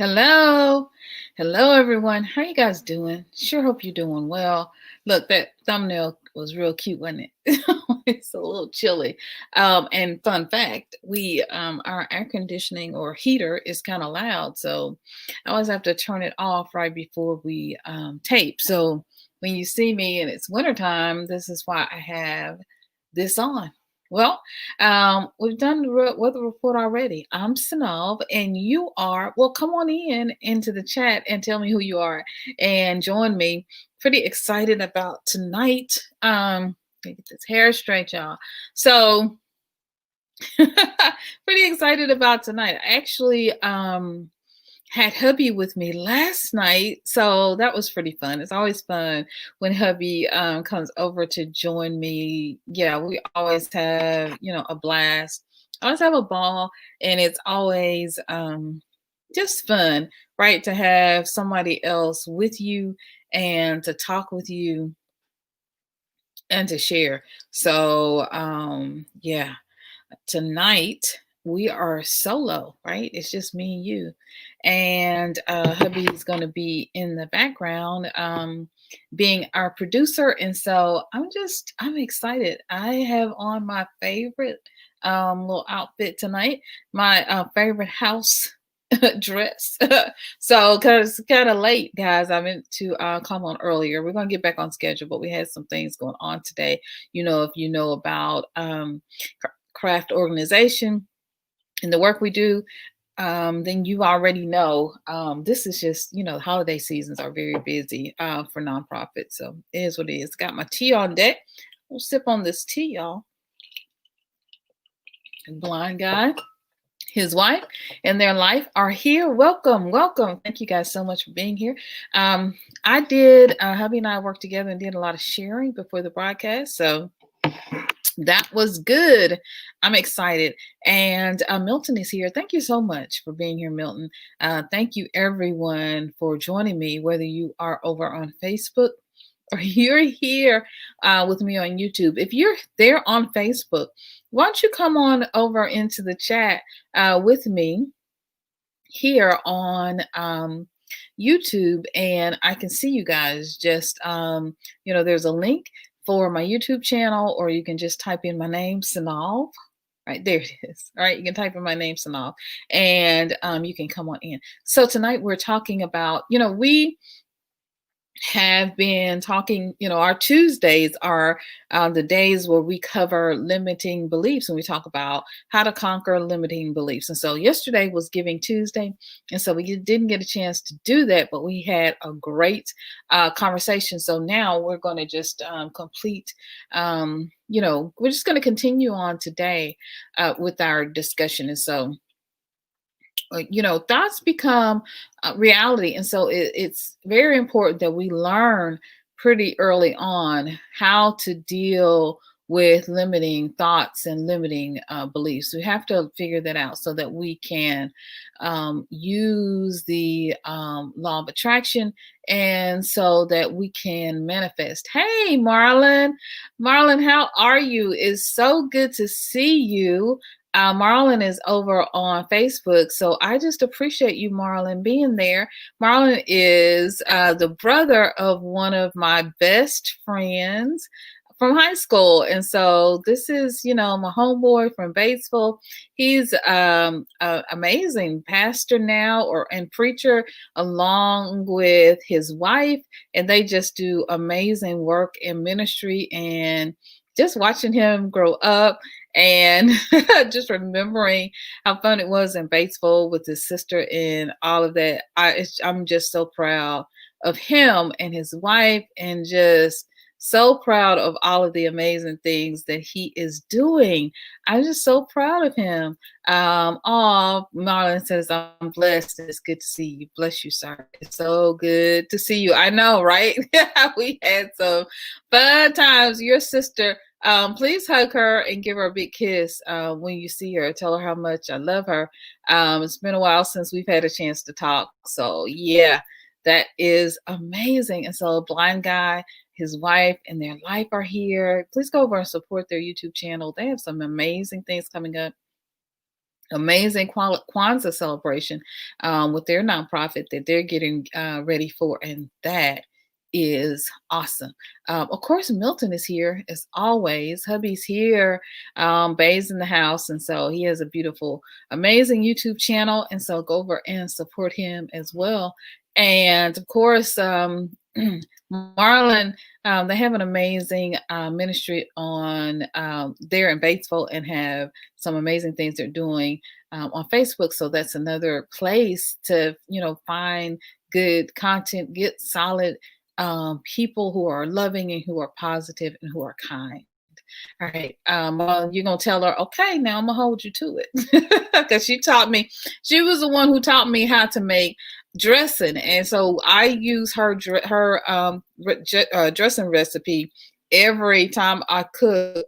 Hello. Hello, everyone. How you guys doing? Sure hope you're doing well. Look, that thumbnail was real cute, wasn't it? It's a little chilly. And fun fact, we our air conditioning or heater is kind of loud, so I always have to turn it off right before we tape. So when you see me and it's wintertime, this is why I have this on. Well, we've done the weather report already. I'm Sanov, and you are. Well, come on in into the chat and tell me who you are, and join me. Pretty excited about tonight. Let me get this hair straight, y'all. So, pretty excited about tonight. I actually had hubby with me last night, so that was pretty fun. It's always fun when hubby comes over to join me. Yeah, we always have a blast. I always have a ball, and it's always just fun, right? To have somebody else with you and to talk with you and to share. So yeah, tonight we are solo, right? It's just me and you. And hubby's going to be in the background, being our producer. And so I'm excited. I have on my favorite little outfit tonight, my favorite house dress. So, because it's kind of late, guys, I meant to come on earlier. We're going to get back on schedule, but we had some things going on today. If you know about craft organization and the work we do, then you already know this is just, holiday seasons are very busy for nonprofits. So it is what it is. Got my tea on deck. We'll sip on this tea, y'all. Blind guy, his wife, and their life are here. Welcome, welcome. Thank you guys so much for being here. I did, hubby and I worked together and did a lot of sharing before the broadcast. So that was good. I'm excited. And Milton is here. Thank you so much for being here, Milton. Thank you, everyone, for joining me, whether you are over on Facebook or you're here with me on YouTube. If you're there on Facebook, why don't you come on over into the chat with me here on YouTube, and I can see you guys. Just there's a link for my YouTube channel, or you can just type in my name, SYNOLVE. Right there it is. All right, you can type in my name, SYNOLVE, and you can come on in. So tonight we're talking about, we have been talking, our Tuesdays are the days where we cover limiting beliefs, and we talk about how to conquer limiting beliefs. And so yesterday was Giving Tuesday, and so we didn't get a chance to do that, but we had a great conversation. So now we're going to just complete, we're just going to continue on today with our discussion. And so thoughts become reality. And so it's very important that we learn pretty early on how to deal with limiting thoughts and limiting beliefs. We have to figure that out so that we can use the law of attraction, and so that we can manifest. Hey, Marlon. Marlon, how are you? It's so good to see you. Marlon is over on Facebook, so I just appreciate you, Marlon, being there. Marlon is the brother of one of my best friends from high school, and so this is, my homeboy from Batesville. He's an amazing pastor now, and preacher, along with his wife, and they just do amazing work in ministry. And just watching him grow up, and just remembering how fun it was in Batesville with his sister and all of that. I'm just so proud of him and his wife, and just so proud of all of the amazing things that he is doing. I'm just so proud of him. Marlon says, I'm blessed. It's good to see you. Bless you, sir. It's so good to see you. I know, right? We had some fun times. Your sister, please hug her and give her a big kiss when you see her. Tell her how much I love her. It's been a while since we've had a chance to talk. So yeah, that is amazing. And so Blind Guy, his wife, and their life are here. Please go over and support their YouTube channel. They have some amazing things coming up. amazing Kwanzaa celebration with their nonprofit that they're getting ready for, and that is awesome. Of course, Milton is here as always. Hubby's here, Bay's in the house, and so he has a beautiful, amazing YouTube channel, and so go over and support him as well. And of course, Marlon, they have an amazing ministry on there in Batesville, and have some amazing things they're doing on Facebook. So that's another place to, find good content, get solid people who are loving and who are positive and who are kind. All right. Well, you're gonna tell her, okay, now I'm gonna hold you to it. Because she taught me, she was the one who taught me how to make dressing. And so I use her dressing recipe every time I cook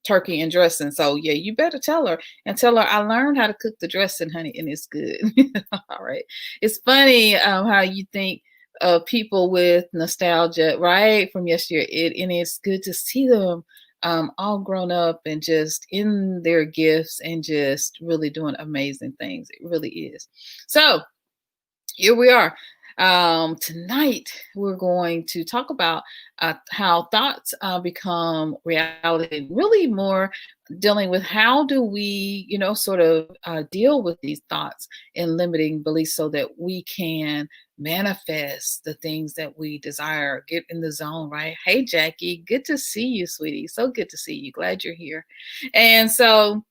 turkey and dressing. So yeah, you better tell her, and tell her I learned how to cook the dressing, honey, and it's good. All right. It's funny how you think of people with nostalgia, right, from yesteryear. And it's good to see them all grown up and just in their gifts and just really doing amazing things. It really is. So here we are. Tonight, we're going to talk about how thoughts become reality, really more dealing with how do we, sort of deal with these thoughts and limiting beliefs so that we can manifest the things that we desire, get in the zone, right? Hey, Jackie, good to see you, sweetie. So good to see you. Glad you're here. And so,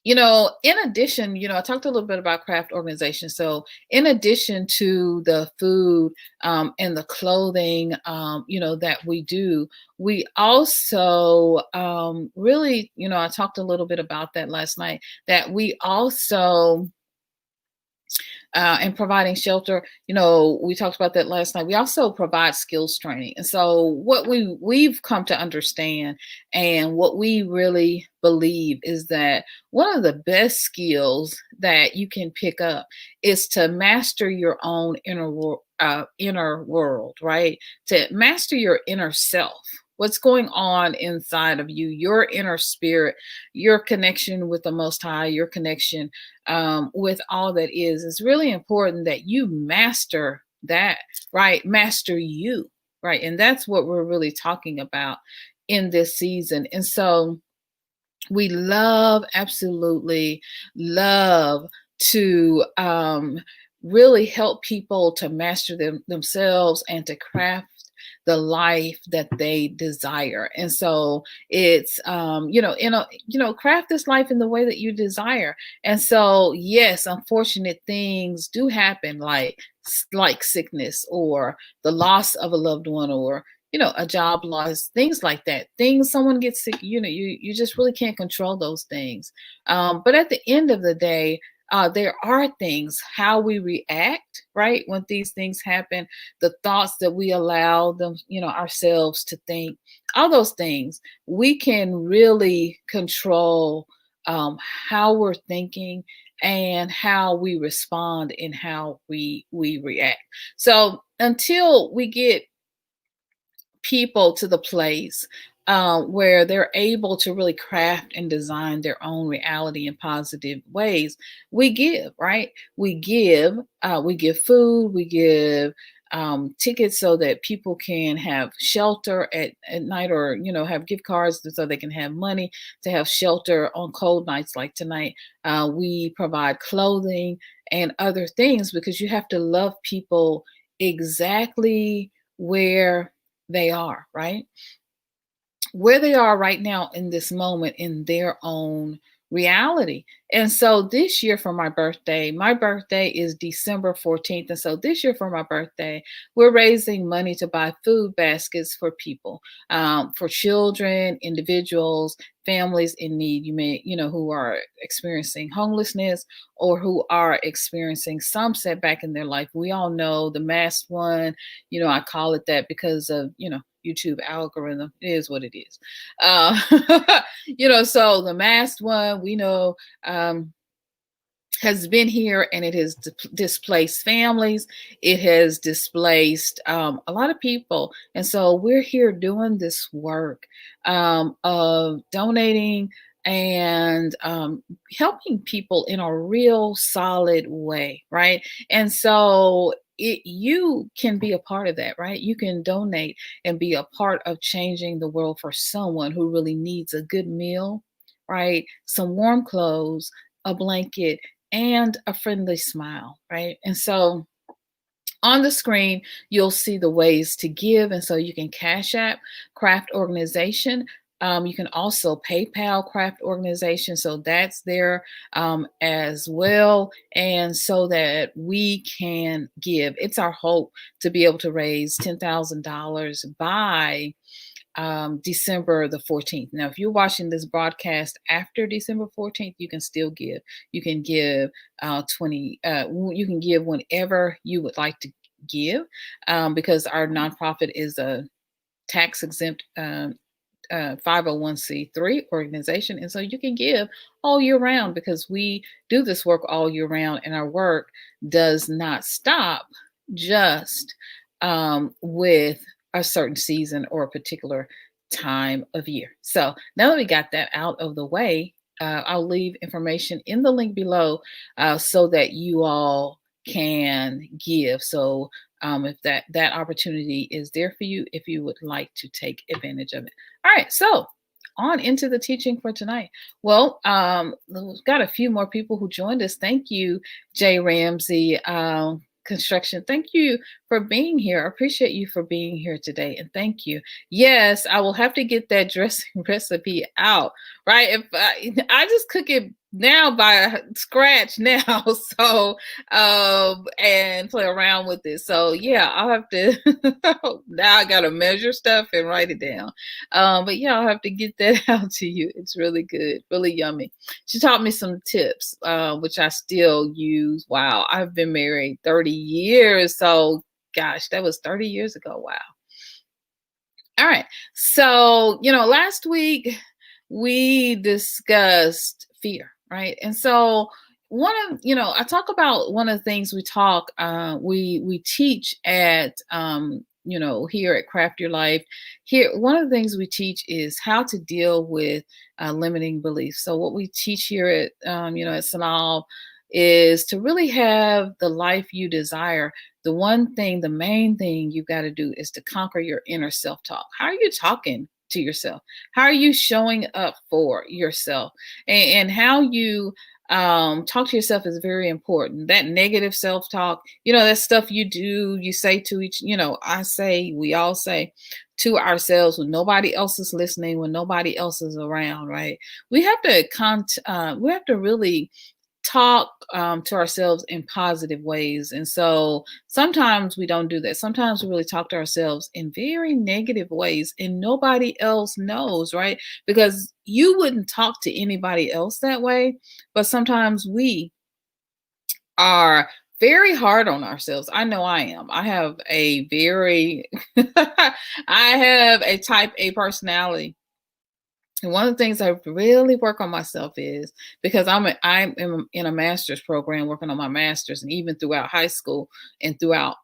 in addition, I talked a little bit about craft organization. So, in addition to the food and the clothing, that we do, we also really, I talked a little bit about that last night, that we also and providing shelter. We talked about that last night. We also provide skills training. And so what we've come to understand, and what we really believe, is that one of the best skills that you can pick up is to master your own inner world, right? To master your inner self. What's going on inside of you, your inner spirit, your connection with the Most High, your connection with all that is. It's really important that you master that, right? Master you, right? And that's what we're really talking about in this season. And so we absolutely love to really help people to master themselves and to craft the life that they desire. And so it's craft this life in the way that you desire. And so yes, unfortunate things do happen, like sickness, or the loss of a loved one, or a job loss, things like that. Someone gets sick, you just really can't control those things. But at the end of the day, there are things, how we react, right, when these things happen, the thoughts that we allow them, ourselves to think, all those things, we can really control how we're thinking and how we respond and how we react. So until we get people to the place where they're able to really craft and design their own reality in positive ways, we give, right? We give food, we give tickets so that people can have shelter at night, or have gift cards so they can have money to have shelter on cold nights like tonight. We provide clothing and other things, because you have to love people exactly where they are, right? Where they are right now in this moment in their own reality. And so this year for my birthday is December 14th. And so this year for my birthday, we're raising money to buy food baskets for people, for children, individuals, families in need, who are experiencing homelessness, or who are experiencing some setback in their life. We all know the masked one, I call it that because of, YouTube algorithm. It is what it is. So the masked one, we know, has been here, and it has displaced families. It has displaced a lot of people. And so we're here doing this work of donating and helping people in a real solid way, right? And so you can be a part of that, right? You can donate and be a part of changing the world for someone who really needs a good meal, right? Some warm clothes, a blanket, and a friendly smile, right? And so on the screen, you'll see the ways to give. And so you can Cash App Craft Organization. You can also PayPal Craft Organization. So that's there as well. And so that we can give. It's our hope to be able to raise $10,000 by December the 14th. Now, if you're watching this broadcast after December 14th, you can still give. You can give 20, you can give whenever you would like to give, because our nonprofit is a tax exempt 501c3 organization. And so you can give all year round because we do this work all year round, and our work does not stop just with a certain season or a particular time of year. So now that we got that out of the way, I'll leave information in the link below so that you all can give. So if that opportunity is there for you, if you would like to take advantage of it. All right, so on into the teaching for tonight. Well, we've got a few more people who joined us. Thank you, Jay Ramsey Construction. Thank you for being here. I appreciate you for being here today, and thank you. Yes, I will have to get that dressing recipe out, right? If I just cook it now by scratch now, so and play around with it. So yeah, I'll have to now I gotta measure stuff and write it down. But yeah, I'll have to get that out to you. It's really good, really yummy. She taught me some tips, which I still use. Wow, I've been married 30 years, so gosh, that was 30 years ago. Wow. All right, so last week we discussed fear, right? And so one of I talk about one of the things we teach at here at Craft Your Life. Here, one of the things we teach is how to deal with limiting beliefs. So what we teach here at at SYNOLVE is to really have the life you desire. The main thing you've got to do is to conquer your inner self-talk. How are you talking to yourself? How are you showing up for yourself? And how you talk to yourself is very important. That negative self-talk, that stuff you say to we all say to ourselves when nobody else is listening, when nobody else is around, right? We have to really talk to ourselves in positive ways. And so sometimes we don't do that. Sometimes we really talk to ourselves in very negative ways and nobody else knows, right? Because you wouldn't talk to anybody else that way. But sometimes we are very hard on ourselves. I know I am. I have a very, I have a type A personality. And one of the things I really work on myself is because I'm in a master's program working on my master's, and even throughout high school and throughout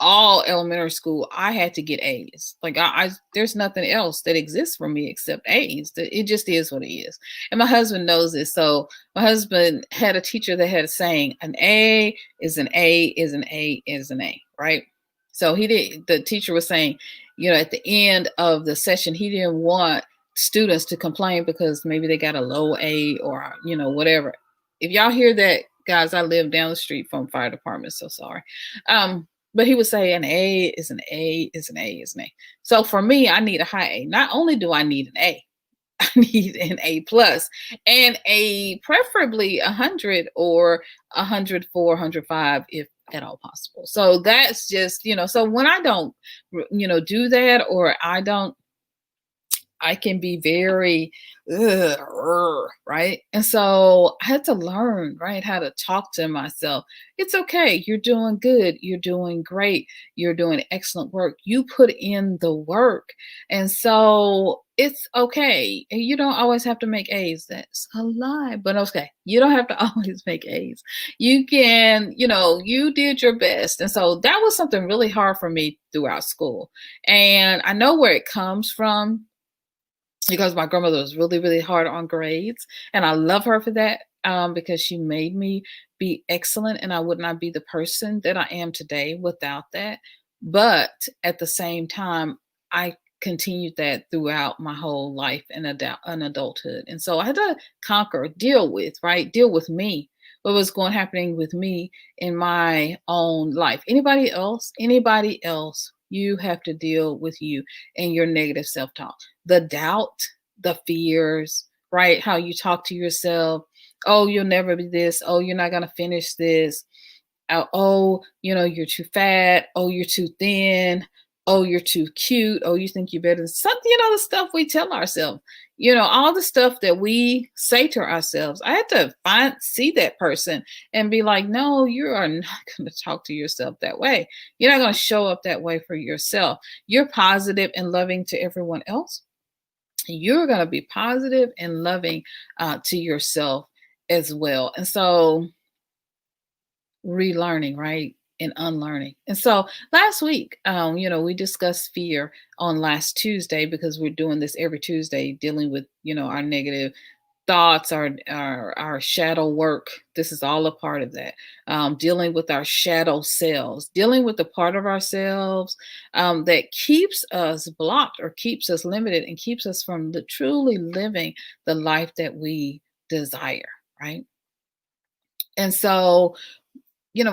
all elementary school, I had to get A's. Like I there's nothing else that exists for me except A's. It just is what it is. And my husband knows this. So my husband had a teacher that had a saying, an A is an A is an A is an A, right? So the teacher was saying, at the end of the session, he didn't want students to complain because maybe they got a low A or, whatever. If y'all hear that, guys, I live down the street from fire department. So sorry. But he would say an A is an A is an A is an A. So for me, I need a high A. Not only do I need an A, I need an A plus and a preferably 100 or 104, 105 if at all possible. So that's just, so when I don't, do that, or I can be very, right? And so I had to learn, right, how to talk to myself. It's okay. You're doing good. You're doing great. You're doing excellent work. You put in the work. And so it's okay. You don't always have to make A's. That's a lie, but okay. You don't have to always make A's. You can, you did your best. And so that was something really hard for me throughout school. And I know where it comes from. because my grandmother was really, really hard on grades. And I love her for that, because she made me be excellent, and I would not be the person that I am today without that. But at the same time, I continued that throughout my whole life and adulthood. And so I had to conquer, deal with, right? Deal with me. What was going happening with me in my own life. Anybody else, you have to deal with you and your negative self-talk, the doubt, the fears, right? How you talk to yourself. Oh, you'll never be this. Oh, you're not going to finish this. Oh, you're too fat. Oh, you're too thin. Oh, you're too cute. Oh, you think you're better than something, the stuff we tell ourselves, all the stuff that we say to ourselves. I had to see that person and be like, no, you are not going to talk to yourself that way. You're not going to show up that way for yourself. You're positive and loving to everyone else. You're going to be positive and loving to yourself as well. And so, relearning, right? And unlearning. And so last week, we discussed fear on last Tuesday, because we're doing this every Tuesday, dealing with, our negative thoughts, our shadow work. This is all a part of that. Dealing with our shadow selves, dealing with the part of ourselves that keeps us blocked or keeps us limited and keeps us from truly living the life that we desire, right? And so,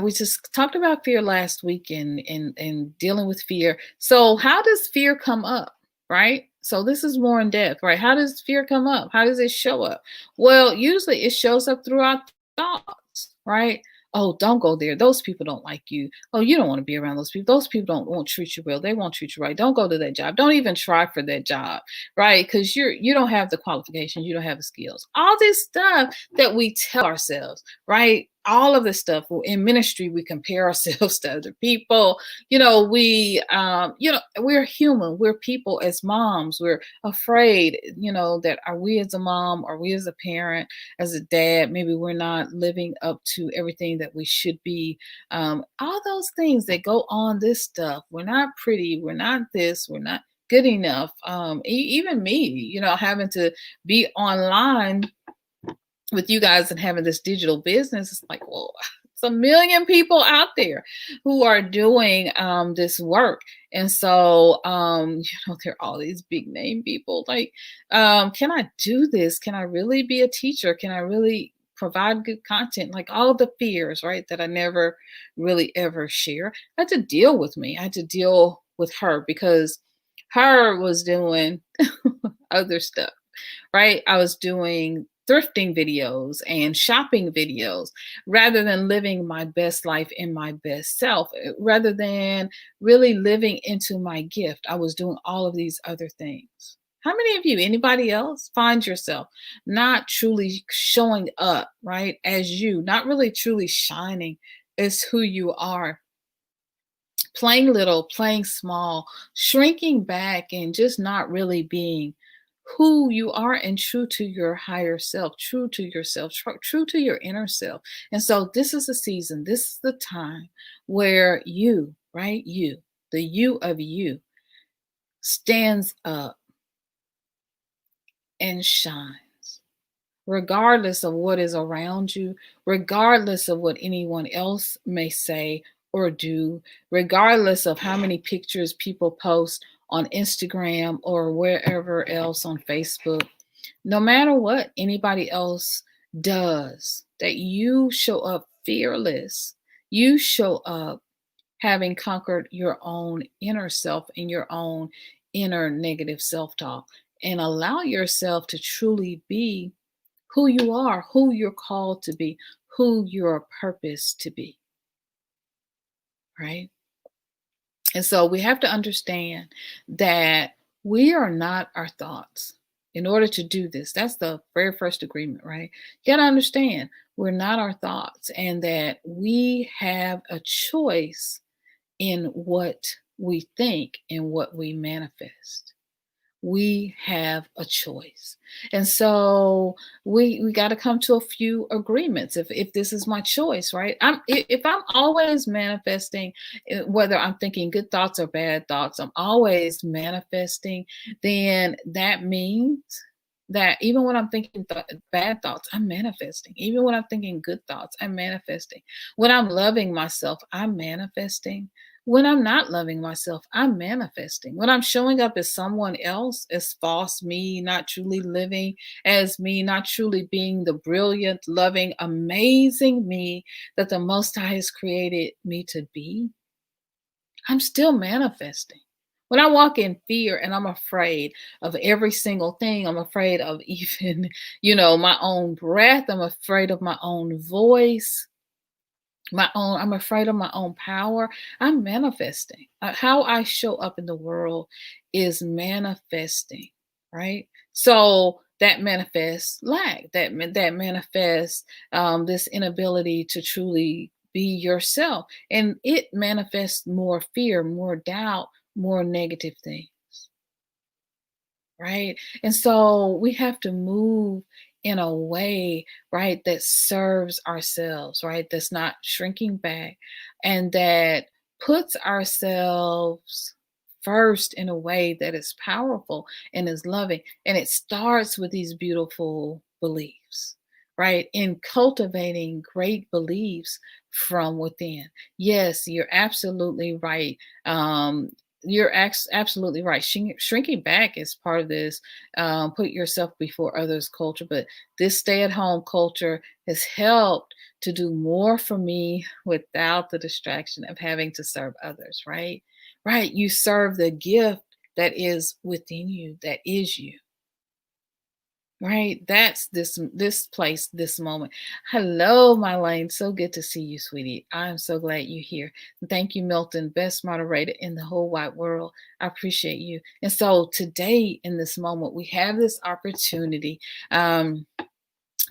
we just talked about fear last week, and dealing with fear. So how does fear come up, right? So this is more in depth, right? How does fear come up? How does it show up? Well, usually it shows up through our thoughts, right? Oh, don't go there. Those people don't like you. Oh, you don't want to be around those people. Those people won't treat you well. They won't treat you right. Don't go to that job. Don't even try for that job, right? Because you don't have the qualifications. You don't have the skills. All this stuff that we tell ourselves, right? All of this stuff in ministry, we compare ourselves to other people. We're human. We're people as moms. We're afraid, that are we as a mom, or we as a parent, as a dad, maybe we're not living up to everything that we should be. All those things that go on, this stuff. We're not pretty. We're not this. We're not good enough. Even me, having to be online with you guys and having this digital business, it's like, well, it's a million people out there who are doing this work. And so, there are all these big name people like, can I do this? Can I really be a teacher? Can I really provide good content? Like all the fears, right? That I never really ever share. I had to deal with me. I had to deal with her, because her was doing other stuff, right? I was doing thrifting videos and shopping videos rather than living my best life in my best self, rather than really living into my gift. I was doing all of these other things. How many of you, anybody else, find yourself not truly showing up, right, as you, not really truly shining as who you are? Playing little, playing small, shrinking back, and just not really being who you are and true to your higher self, true to yourself, true to your inner self. And so this is the season, this is the time where you, right? You, the you of you, stands up and shines, regardless of what is around you, regardless of what anyone else may say or do, regardless of how many pictures people post on Instagram or wherever else on Facebook. No matter what anybody else does, that you show up fearless. You show up having conquered your own inner self and your own inner negative self-talk, and allow yourself to truly be who you are, who you're called to be, who you're purposed to be, right? And so we have to understand that we are not our thoughts. In order to do this, that's the very first agreement, right? You got to understand we're not our thoughts, and that we have a choice in what we think and what we manifest. we have a choice. And so we got to come to a few agreements. If this is my choice, right? If I'm always manifesting, whether I'm thinking good thoughts or bad thoughts, I'm always manifesting, then that means that even when I'm thinking bad thoughts, I'm manifesting. Even when I'm thinking good thoughts, I'm manifesting. When I'm loving myself, I'm manifesting. When I'm not loving myself, I'm manifesting. When I'm showing up as someone else, as false me, not truly living as me, not truly being the brilliant, loving, amazing me that the Most High has created me to be, I'm still manifesting. When I walk in fear and I'm afraid of every single thing, I'm afraid of even, my own breath, I'm afraid of my own voice, I'm afraid of my own power. I'm manifesting. How I show up in the world is manifesting, right? So that manifests lack. That manifests this inability to truly be yourself, and it manifests more fear, more doubt, more negative things, right? And so we have to move in a way, right, that serves ourselves, right? That's not shrinking back and that puts ourselves first in a way that is powerful and is loving. And it starts with these beautiful beliefs, right? In cultivating great beliefs from within. Yes, you're absolutely right. Absolutely right. Shrinking back is part of this put yourself before others culture, but this stay at home culture has helped to do more for me without the distraction of having to serve others, right? Right. You serve the gift that is within you, that is you. Right. That's this place, this moment. Hello, Marlon. So good to see you, sweetie. I'm so glad you're here. Thank you, Milton, best moderator in the whole wide world. I appreciate you. And so today, in this moment, we have this opportunity.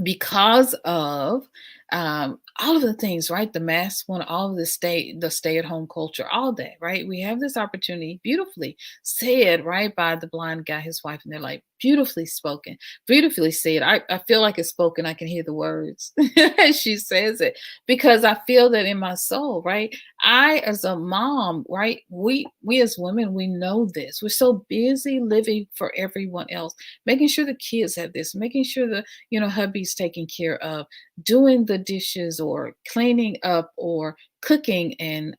Because of all of the things, right? The mask one, all of the stay-at-home culture, all that, right? We have this opportunity, beautifully said, right, by the blind guy, his wife, and they're like, beautifully spoken, beautifully said. I feel like it's spoken. I can hear the words as she says it because I feel that in my soul, right? I, as a mom, right? We as women, we know this. We're so busy living for everyone else, making sure the kids have this, making sure the hubby's taken care of, doing the dishes or cleaning up or cooking and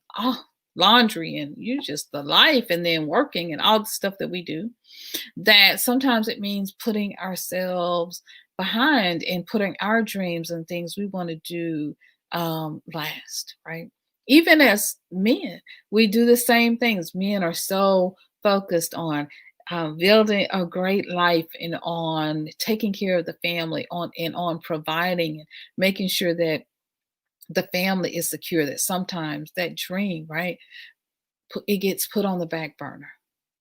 laundry and you just the life and then working and all the stuff that we do, that sometimes it means putting ourselves behind and putting our dreams and things we want to do last, right? Even as men, we do the same things. Men are so focused on building a great life and on taking care of the family, on providing and making sure that the family is secure. That sometimes that dream, right, it gets put on the back burner.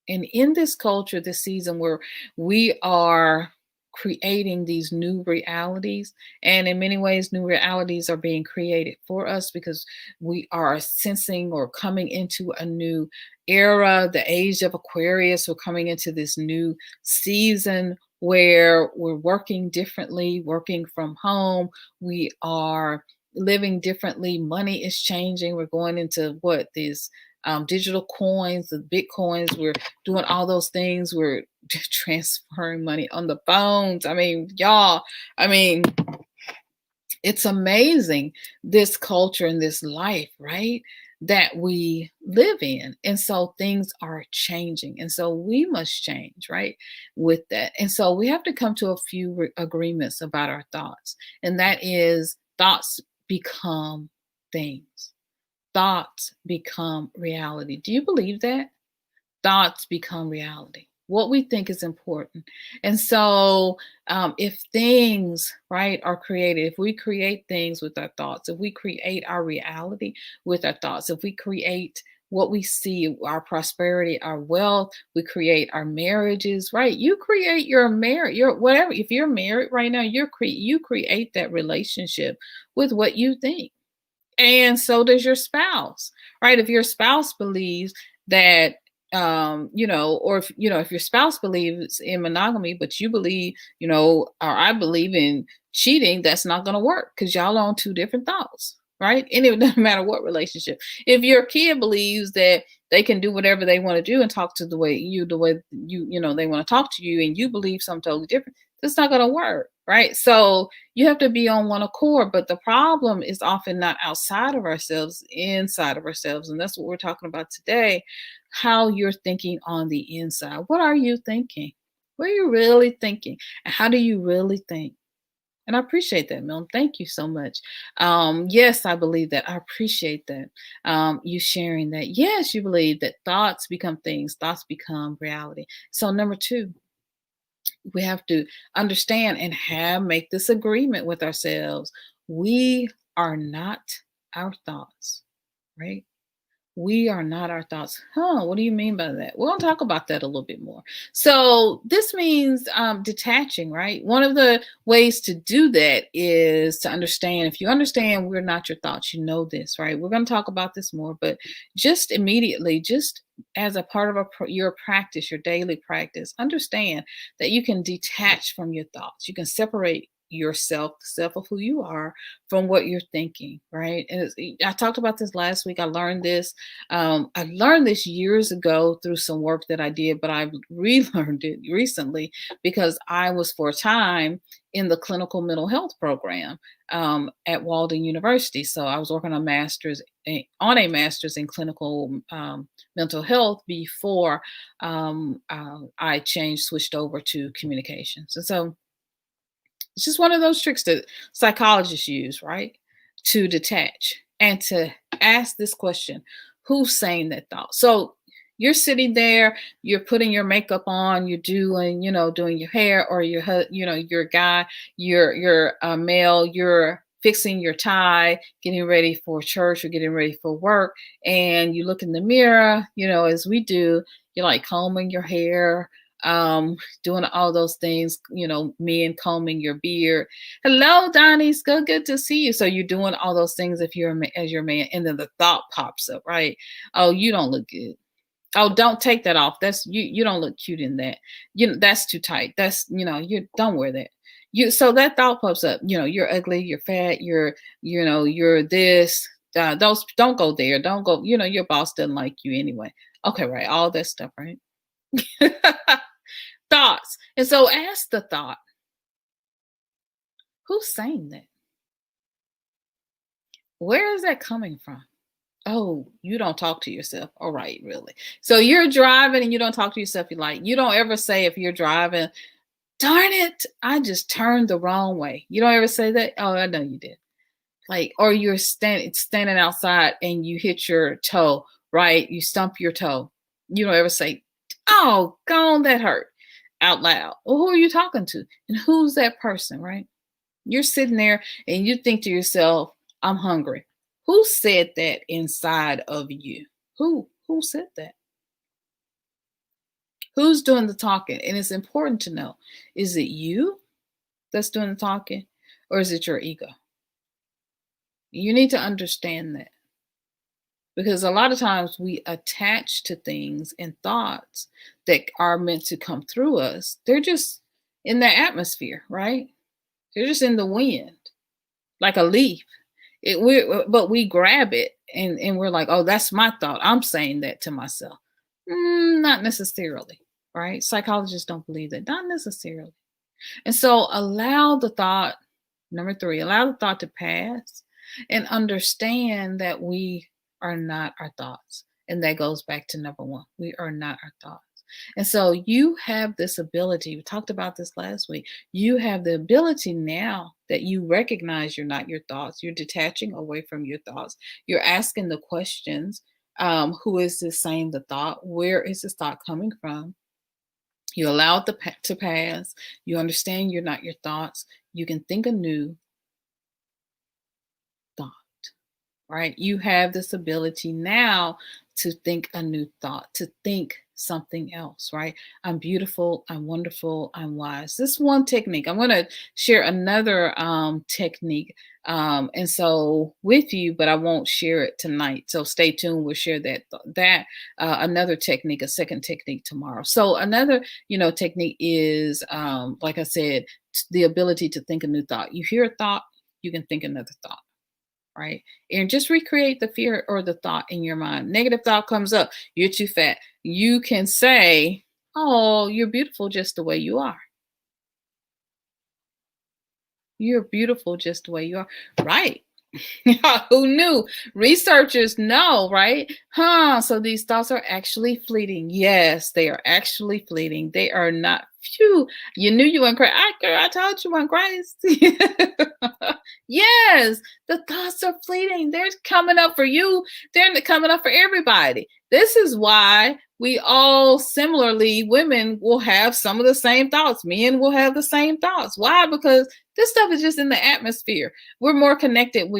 And in this culture, this season where we are creating these new realities, and in many ways, new realities are being created for us because we are sensing or coming into a new era, the age of Aquarius. We're coming into this new season where we're working differently, working from home. We are living differently. Money is changing. We're going into what these digital coins, the Bitcoins. We're doing all those things. We're transferring money on the phones. I mean, y'all, it's amazing, this culture and this life, right, that we live in. And so things are changing. And so we must change, right, with that. And so we have to come to a few agreements about our thoughts. And that is thoughts become things. Thoughts become reality. Do you believe that? Thoughts become reality. What we think is important. And so, if things, right, are created, if we create things with our thoughts, if we create our reality with our thoughts, if we create what we see, our prosperity, our wealth, we create our marriages, right? You create your marriage, your whatever. If you're married right now, you create that relationship with what you think. And so does your spouse, right? If your spouse believes that Or if your spouse believes in monogamy, but you believe, or I believe in cheating, that's not going to work because y'all on two different thoughts, right? And it doesn't matter what relationship. If your kid believes that they can do whatever they want to do and talk to the way they want to talk to you, and you believe something totally different, that's not going to work, right? So you have to be on one accord. But the problem is often not outside of ourselves, inside of ourselves, and that's what we're talking about today. How you're thinking on the inside. What are you thinking? What are you really thinking? And how do you really think? And I appreciate that, Mel. Thank you so much. Yes, I believe that. I appreciate that. You sharing that. Yes, you believe that thoughts become things, thoughts become reality. So, number two, we have to understand and make this agreement with ourselves. We are not our thoughts, right? We are not our thoughts. Huh? What do you mean by that? We'll talk about that a little bit more. So this means detaching, right? One of the ways to do that is to understand. If you understand we're not your thoughts, you know this, right? We're going to talk about this more, but just immediately, just as a part of your practice, your daily practice, understand that you can detach from your thoughts. You can separate yourself, the self of who you are, from what you're thinking, right? And I talked about this last week. I learned this years ago through some work that I did, but I've relearned it recently because I was for a time in the clinical mental health program at Walden University. So I was working on a master's in clinical mental health before I switched over to communications. And so it's just one of those tricks that psychologists use, right? To detach and to ask this question: who's saying that thought? So you're sitting there, you're putting your makeup on, you're doing your hair, or you're a guy, you're a male, you're fixing your tie, getting ready for church or getting ready for work, and you look in the mirror, as we do, you're like combing your hair, doing all those things, men combing your beard. Hello, Donnie. It's good to see you. So you're doing all those things as your man, and then the thought pops up, right? Oh, you don't look good. Oh, don't take that off. That's you don't look cute in that. That's too tight. That's you don't wear that. So that thought pops up. You're ugly, you're fat, you're this. Those don't go there. Don't go, your boss doesn't like you anyway. Okay, right. All that stuff, right? Thoughts. And so ask the thought, who's saying that? Where is that coming from? Oh, you don't talk to yourself. All right, really. So you're driving and you don't talk to yourself. You don't ever say, if you're driving, darn it, I just turned the wrong way. You don't ever say that? Oh, I know you did. Or you're standing outside and you hit your toe, right? You stump your toe. You don't ever say, oh, gone, that hurt, out loud. Well, who are you talking to? And who's that person, right? You're sitting there and you think to yourself, I'm hungry. Who said that inside of you? Who said that? Who's doing the talking? And it's important to know, is it you that's doing the talking, or is it your ego? You need to understand that, because a lot of times we attach to things and thoughts that are meant to come through us. They're just in the atmosphere, right? They're just in the wind, like a leaf. But we grab it and we're like, oh, that's my thought. I'm saying that to myself. Not necessarily, right? Psychologists don't believe that. Not necessarily. And so allow the thought, number three, allow the thought to pass and understand that we are not our thoughts. And that goes back to number one. We are not our thoughts. And so you have this ability. We talked about this last week. You have the ability now that you recognize you're not your thoughts. You're detaching away from your thoughts. You're asking the questions. Who is this saying the thought? Where is this thought coming from? You allow it to pass. You understand you're not your thoughts. You can think a new thought. right? You have this ability now to think a new thought, to think something else, right? I'm beautiful, I'm wonderful, I'm wise. This one technique. I'm going to share another technique, and so with you, but I won't share it tonight. So stay tuned. We'll share another technique, a second technique tomorrow. So another, technique is, like I said, the ability to think a new thought. You hear a thought, you can think another thought, right? And just recreate the fear or the thought in your mind. Negative thought comes up, you're too fat. You can say, oh, you're beautiful just the way you are. You're beautiful just the way you are. Right. Who knew? Researchers know, right? So these thoughts are actually fleeting. Yes, they are actually fleeting. They are not. Phew. You knew you weren't crazy. Girl, I told you weren't crazy. Yes, the thoughts are fleeting. They're coming up for you. They're coming up for everybody. This is why we all similarly, women will have some of the same thoughts. Men will have the same thoughts. Why? Because this stuff is just in the atmosphere. We're more connected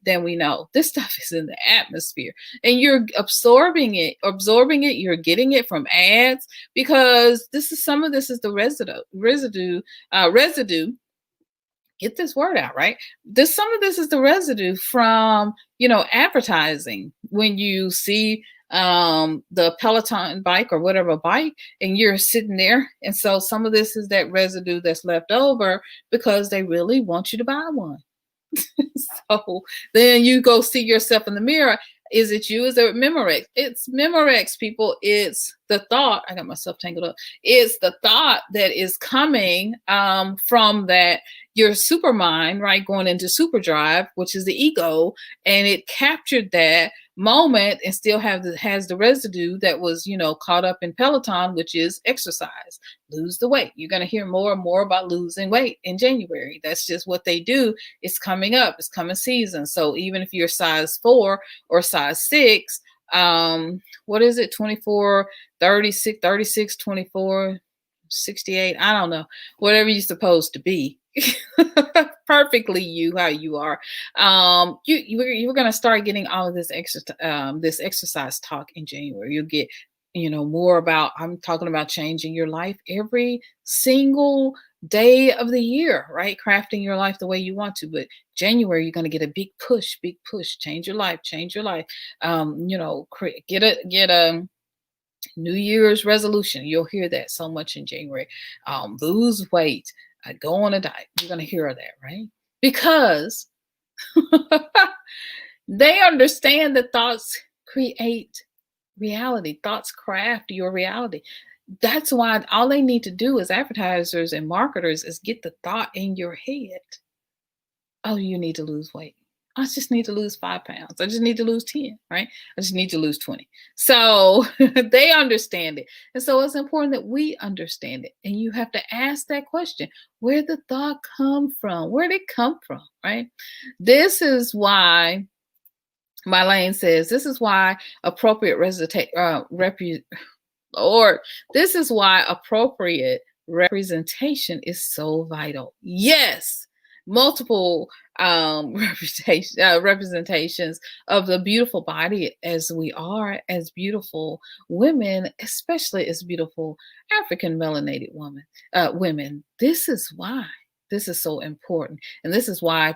than we know. This stuff is in the atmosphere, and you're absorbing it. You're getting it from ads, because some of this is the residue. Get this word out, right? Some of this is the residue from, advertising. When you see the Peloton bike or whatever bike, and you're sitting there, and so some of this is that residue that's left over because they really want you to buy one. So then you go see yourself in the mirror. Is it you? Is it Memorex? It's Memorex, people. It's the thought. I got myself tangled up. It's the thought that is coming from that your super mind, right? Going into super drive, which is the ego, and it captured that moment and still has the residue that was, caught up in Peloton, which is exercise. Lose the weight. You're going to hear more and more about losing weight in January. That's just what they do. It's coming up. It's coming season. So even if you're size 4 or size 6, what is it? 24, 36, 36, 24, 68. I don't know. Whatever you're supposed to be. Perfectly how you are. You're going to start getting all of this this exercise talk in January. You'll get more about, I'm talking about changing your life every single day of the year, right? Crafting your life the way you want to. But January, you're going to get a big push, change your life. Get a New Year's resolution. You'll hear that so much in January. Lose weight, go on a diet. You're going to hear that, right? Because they understand that thoughts create reality. Thoughts craft your reality. That's why all they need to do as advertisers and marketers is get the thought in your head. Oh, you need to lose weight. I just need to lose 5 pounds. I just need to lose 10, right? I just need to lose 20. So they understand it. And so it's important that we understand it. And you have to ask that question. Where did the thought come from? Where did it come from, right? This is why Marlon says, this is why appropriate this is why appropriate representation is so vital. Yes, multiple representations of the beautiful body as we are, as beautiful women, especially as beautiful African melanated women. This is why this is so important, and this is why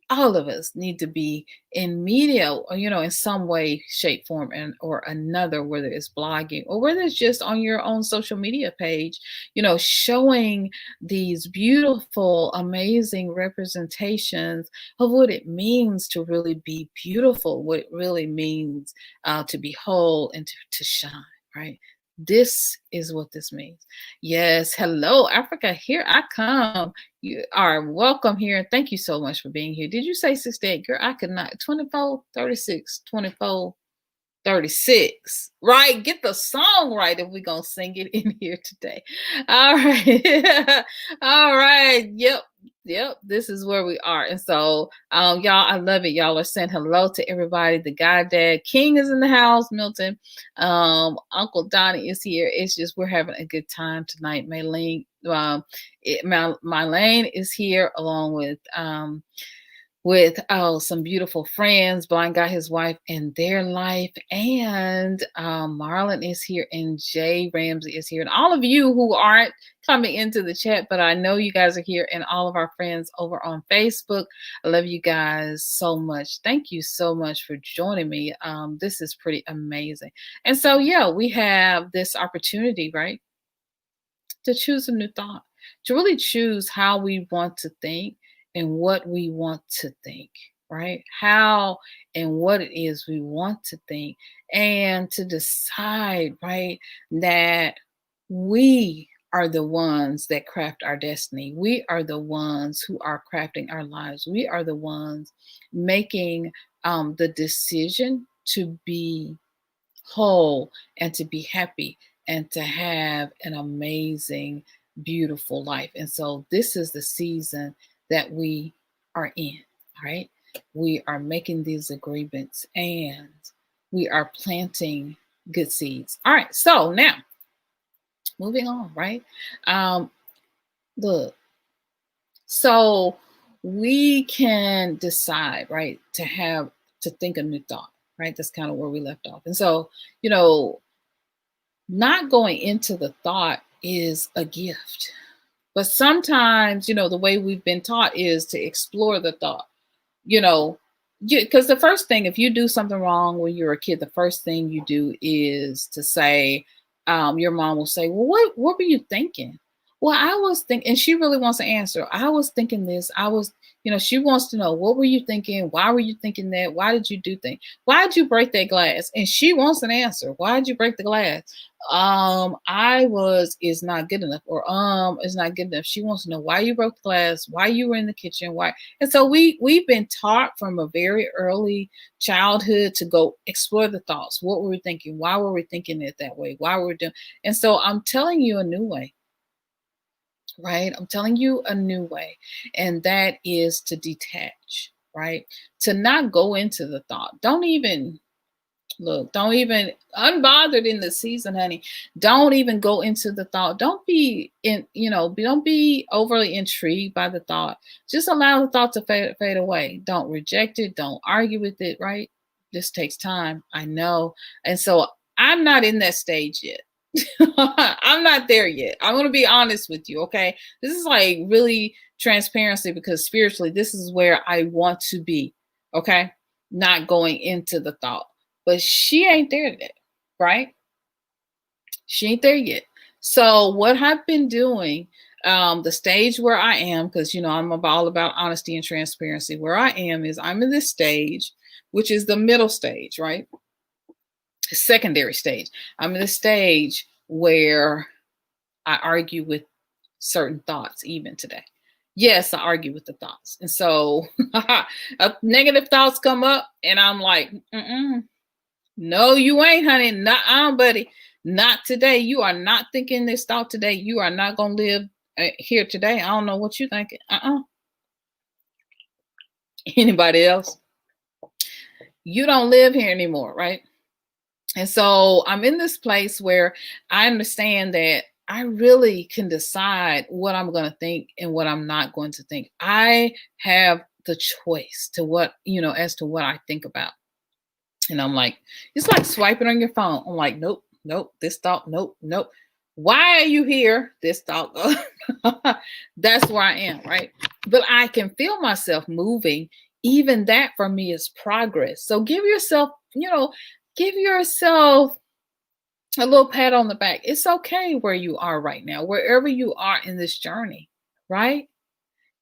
all of us need to be in media, or, in some way, shape, form, or another, whether it's blogging or whether it's just on your own social media page, showing these beautiful, amazing representations of what it means to really be beautiful, what it really means to be whole and to shine, right? This is what this means. Yes. Hello, Africa. Here I come. You are welcome here. Thank you so much for being here. Did you say 68? Girl, I could not. 24, 36, 24, 36. Right? Get the song right if we're going to sing it in here today. All right. All right. Yep. This is where we are. And so, y'all, I love it. Y'all are saying hello to everybody. The God Dad King is in the house. Milton. Uncle Donnie is here. It's just, we're having a good time tonight. Maylene is here along with with some beautiful friends. Blind got his wife and their life, and Marlon is here, and Jay Ramsey is here, and all of you who aren't coming into the chat, but I know you guys are here, and all of our friends over on Facebook. I love you guys so much. Thank you so much for joining me. This is pretty amazing. And so, yeah, we have this opportunity, right, to choose a new thought, to really choose how we want to think and what we want to think, right? How and what it is we want to think, and to decide, right, that we are the ones that craft our destiny. We are the ones who are crafting our lives. We are the ones making the decision to be whole and to be happy and to have an amazing, beautiful life. And so this is the season that we are in, right? We are making these agreements and we are planting good seeds. All right, so now moving on, right? Look, so we can decide, right, to think a new thought, right? That's kind of where we left off. And so, not going into the thought is a gift. But sometimes, the way we've been taught is to explore the thought, because the first thing, if you do something wrong when you're a kid, the first thing you do is to say, your mom will say, well, what were you thinking? Well, I was thinking, and she really wants to answer. I was thinking this. She wants to know, what were you thinking? Why were you thinking that? Why did you do things? Why did you break that glass? And she wants an answer. Why did you break the glass? Is not good enough, or is not good enough. She wants to know why you broke the glass, why you were in the kitchen, why. And so we've been taught from a very early childhood to go explore the thoughts. What were we thinking? Why were we thinking it that way? Why were we doing? And so I'm telling you a new way, right? I'm telling you a new way, and that is to detach, right? To not go into the thought. Don't even unbothered in the season, honey. Don't even go into the thought. Don't be don't be overly intrigued by the thought. Just allow the thought to fade away. Don't reject it. Don't argue with it, right? This takes time, I know. And so I'm not in that stage yet. I'm not there yet. I'm going to be honest with you, okay? This is like really transparency, because spiritually, this is where I want to be, okay? Not going into the thought. But she ain't there yet, right? She ain't there yet. So what I've been doing, the stage where I am, because I'm all about honesty and transparency. Where I am is I'm in this stage, which is the middle stage, right? Secondary stage. I'm in the stage where I argue with certain thoughts even today. Yes, I argue with the thoughts. And so negative thoughts come up and I'm like, no, you ain't, honey. Nuh-uh, buddy. Not today. You are not thinking this thought today. You are not going to live here today. I don't know what you're thinking. Anybody else? You don't live here anymore, right? And so I'm in this place where I understand that I really can decide what I'm going to think and what I'm not going to think. I have the choice to as to what I think about. And I'm like, it's like swiping on your phone. I'm like, nope, this thought, nope. Why are you here? This thought. That's where I am, right? But I can feel myself moving. Even that for me is progress. So give yourself a little pat on the back. It's okay where you are right now, wherever you are in this journey, right?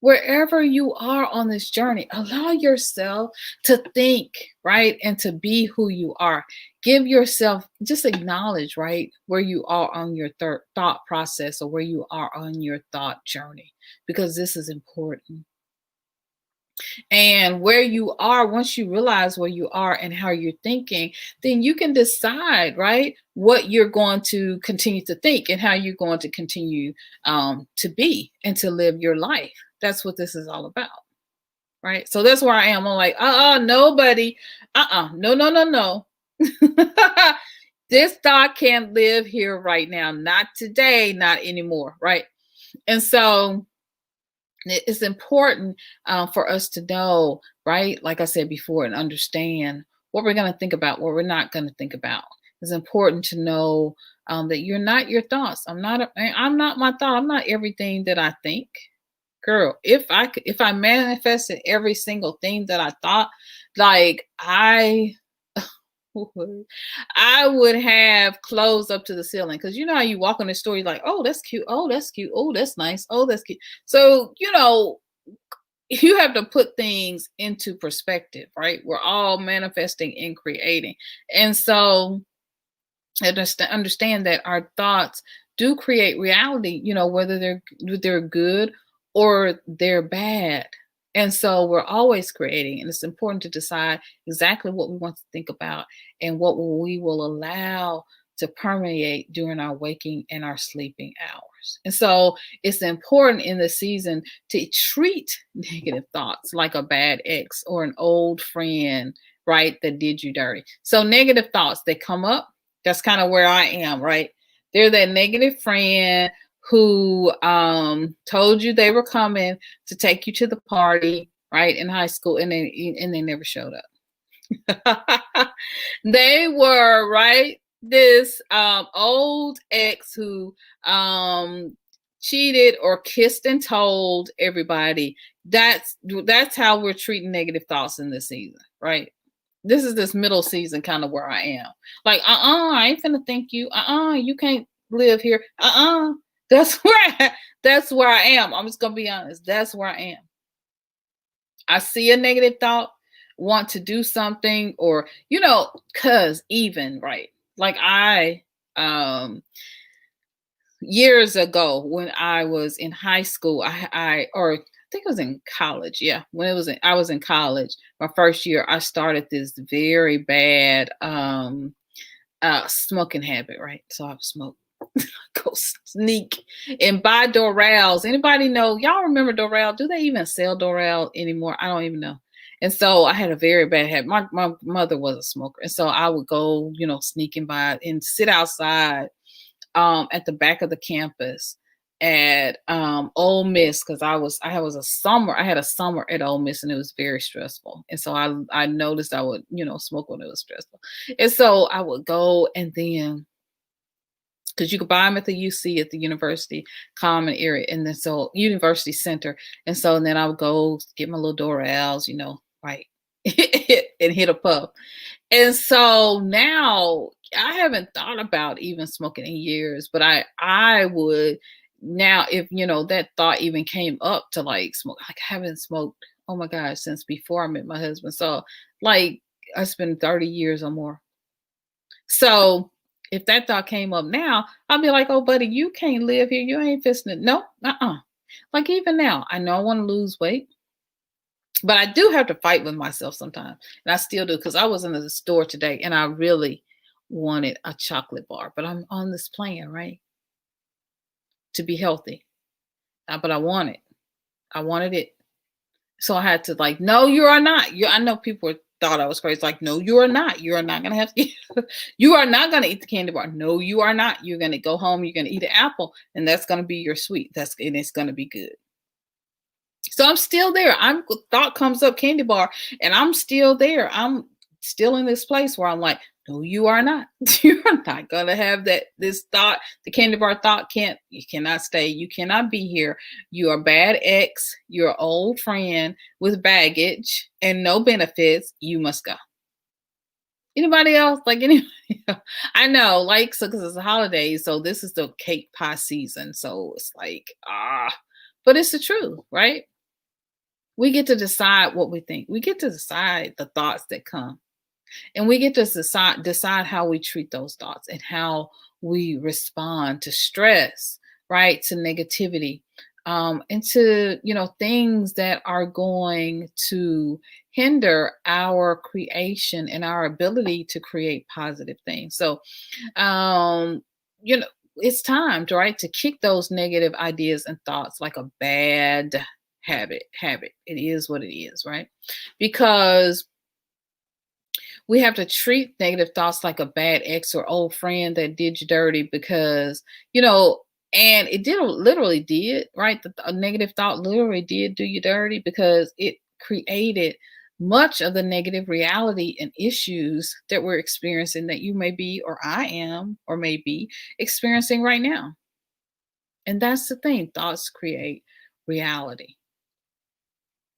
Wherever you are on this journey, allow yourself to think, right? And to be who you are. Give yourself, just acknowledge, right, where you are on your thought process, or where you are on your thought journey, because this is important. And where you are, once you realize where you are and how you're thinking, then you can decide, right, what you're going to continue to think and how you're going to continue to be and to live your life. That's what this is all about, right? So that's where I am. I'm like, nobody, no. This thought can't live here right now. Not today, not anymore, right? And so it's important for us to know right? Like I said before, and understand what we're going to think about, what we're not going to think about. It's important to know that you're not your thoughts. I'm not my thought. I'm not everything that I think. Girl, if I manifested every single thing that I thought, like would I would have clothes up to the ceiling. Because you know how you walk in the store, you're like, oh, that's cute. Oh, that's cute. Oh, that's nice. Oh, that's cute. So, you have to put things into perspective, right? We're all manifesting and creating. And so understand that our thoughts do create reality, whether they're good or they're bad. And so we're always creating, and it's important to decide exactly what we want to think about and what we will allow to permeate during our waking and our sleeping hours. And so it's important in the season to treat negative thoughts like a bad ex or an old friend, right, that did you dirty. So negative thoughts that come up, that's kind of where I am, right? They're that negative friend who told you they were coming to take you to the party, right, in high school, and they never showed up. They were, right, this old ex who cheated or kissed and told everybody. That's how we're treating negative thoughts in this season, right? This is this middle season kind of where I am. Like, I ain't finna think you. You can't live here. That's that's where I am. I'm just gonna be honest. That's where I am. I see a negative thought, want to do something, or cause even right. Like years ago when I was in high school, I think it was in college. Yeah, I was in college, my first year, I started this very bad smoking habit, right? So I would smoke, go sneak and buy Dorals. Anybody know? Y'all remember Doral? Do they even sell Doral anymore? I don't even know. And so I had a very bad habit. My mother was a smoker, and so I would go, sneaking by and sit outside at the back of the campus at Ole Miss, because I had a summer at Ole Miss, and it was very stressful. And so I noticed I would smoke when it was stressful, and so I would go, and then because you could buy them at the UC, at the University Common area, and then so University Center, and so then I would go get my little Dorals, right, and hit a puff. And so now I haven't thought about even smoking in years, but I would now, if that thought even came up to like smoke. Like I haven't smoked, oh my gosh, since before I met my husband. So like it's been 30 years or more. So if that thought came up now, I'll be like, oh buddy, you can't live here. You ain't fisting it. No, like even now, I know I want to lose weight. But I do have to fight with myself sometimes. And I still do, because I was in the store today and I really wanted a chocolate bar. But I'm on this plan, right? To be healthy. But I want it. I wanted it. So I had to like, no, you are not. I know people thought I was crazy. Like, no, you are not. You are not going to have to. You are not going to eat the candy bar. No, you are not. You're going to go home. You're going to eat an apple. And that's going to be your sweet. And it's going to be good. So I'm still there. Thought comes up, candy bar, and I'm still there. I'm still in this place where I'm like, no, you are not. You're not gonna have this thought. The candy bar thought you cannot stay. You cannot be here. You are bad ex. You're an old friend with baggage and no benefits. You must go. Anybody else? Like anybody else? I know, like, so because it's the holidays, so this is the cake pie season. So it's like, but it's the truth, right? We get to decide what we think. We get to decide the thoughts that come. And we get to decide how we treat those thoughts and how we respond to stress, right? To negativity, and to, things that are going to hinder our creation and our ability to create positive things. So, it's time to kick those negative ideas and thoughts like a bad habit. It is what it is, right? Because we have to treat negative thoughts like a bad ex or old friend that did you dirty, because and it literally did, right? A negative thought literally did do you dirty, because it created much of the negative reality and issues that we're experiencing that you may be, or I am, or may be experiencing right now. And that's the thing, thoughts create reality.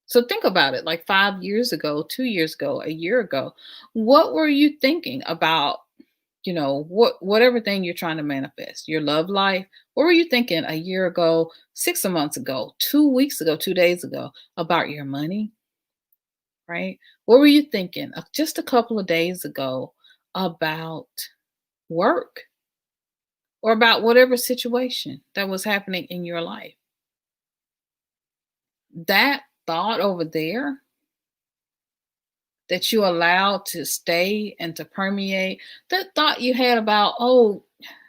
So think about it, like 5 years ago, 2 years ago, a year ago, what were you thinking about? Whatever thing you're trying to manifest, your love life. What were you thinking a year ago, 6 months ago, 2 weeks ago, 2 days ago about your money, right? What were you thinking just a couple of days ago about work or about whatever situation that was happening in your life? That thought over there that you allowed to stay and to permeate, that thought you had about, oh,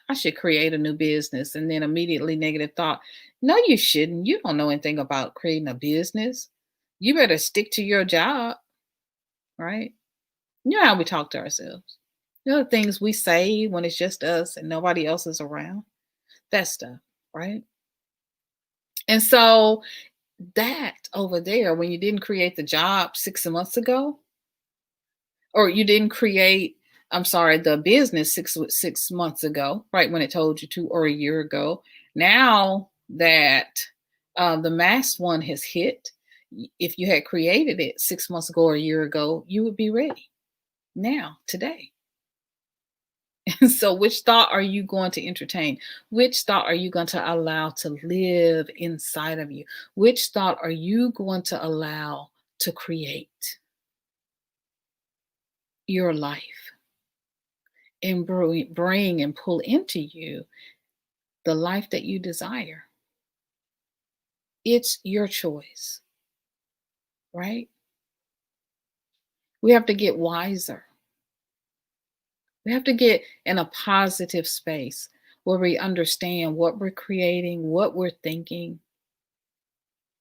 I should create a new business, and then immediately negative thought, no, you shouldn't. You don't know anything about creating a business. You better stick to your job, right? You know how we talk to ourselves. You know the things we say when it's just us and nobody else is around? That stuff, right? And so that over there, when you didn't create the job 6 months ago, or you didn't create, I'm sorry, the business 6 months ago, right, when it told you to, or a year ago. Now that the mass one has hit, if you had created it 6 months ago or a year ago, you would be ready now, today. And so, which thought are you going to entertain? Which thought are you going to allow to live inside of you? Which thought are you going to allow to create your life and bring and pull into you the life that you desire? It's your choice, right? We have to get wiser. We have to get in a positive space where we understand what we're creating, what we're thinking,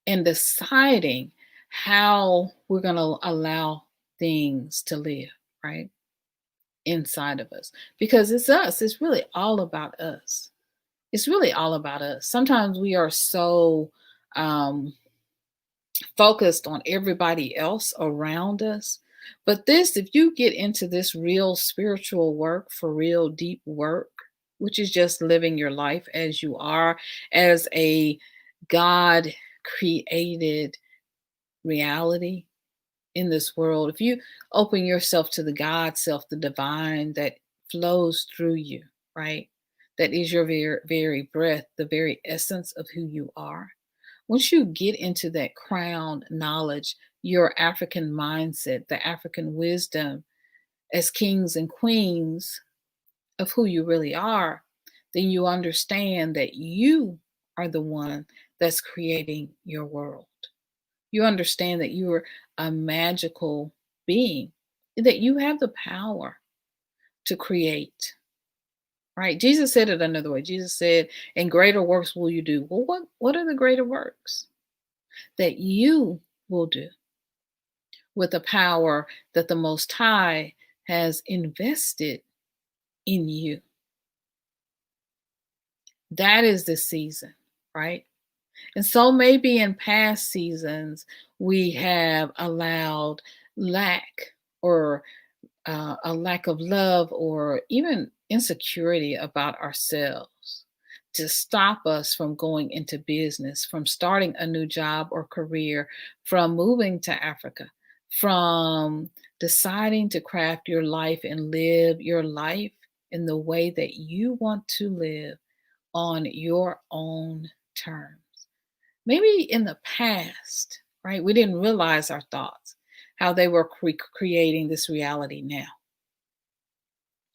and deciding how we're going to allow things to live, right? Inside of us. Because it's us. It's really all about us. It's really all about us. Sometimes we are so um, focused on everybody else around us. But if you get into this real spiritual work, for real deep work, which is just living your life as you are, as a God created reality in this world, if you open yourself to the God self, the divine that flows through you, right? That is your very, very breath, the very essence of who you are. Once you get into that crown knowledge, your African mindset, the African wisdom as kings and queens of who you really are, then you understand that you are the one that's creating your world. You understand that you are a magical being, that you have the power to create. Right? Jesus said it another way. Jesus said, "And greater works will you do." Well, what are the greater works that you will do with the power that the Most High has invested in you? That is the season, right? And so maybe in past seasons, we have allowed lack, or a lack of love, or even insecurity about ourselves to stop us from going into business, from starting a new job or career, from moving to Africa, from deciding to craft your life and live your life in the way that you want to live on your own terms. Maybe in the past, right, we didn't realize our thoughts, how they were creating this reality now.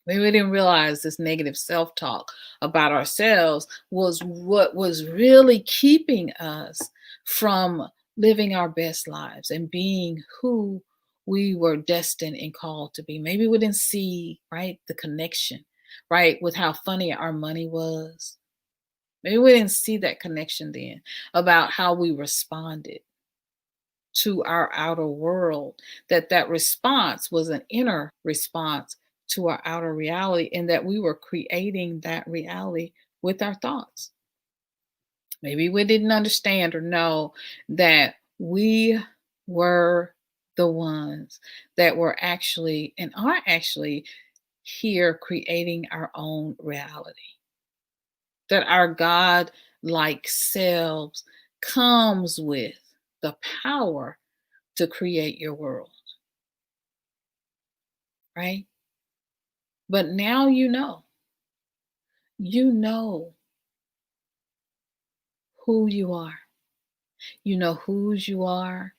Maybe we didn't realize this negative self talk about ourselves was what was really keeping us from living our best lives and being who we were destined and called to be. Maybe we didn't see, right, the connection, right, with how funny our money was. Maybe we didn't see that connection then about how we responded to our outer world, that response was an inner response to our outer reality, and that we were creating that reality with our thoughts. Maybe we didn't understand or know that we were the ones that were actually and are actually here creating our own reality. That our God like selves comes with the power to create your world, right? But now you know who you are. You know whose you are.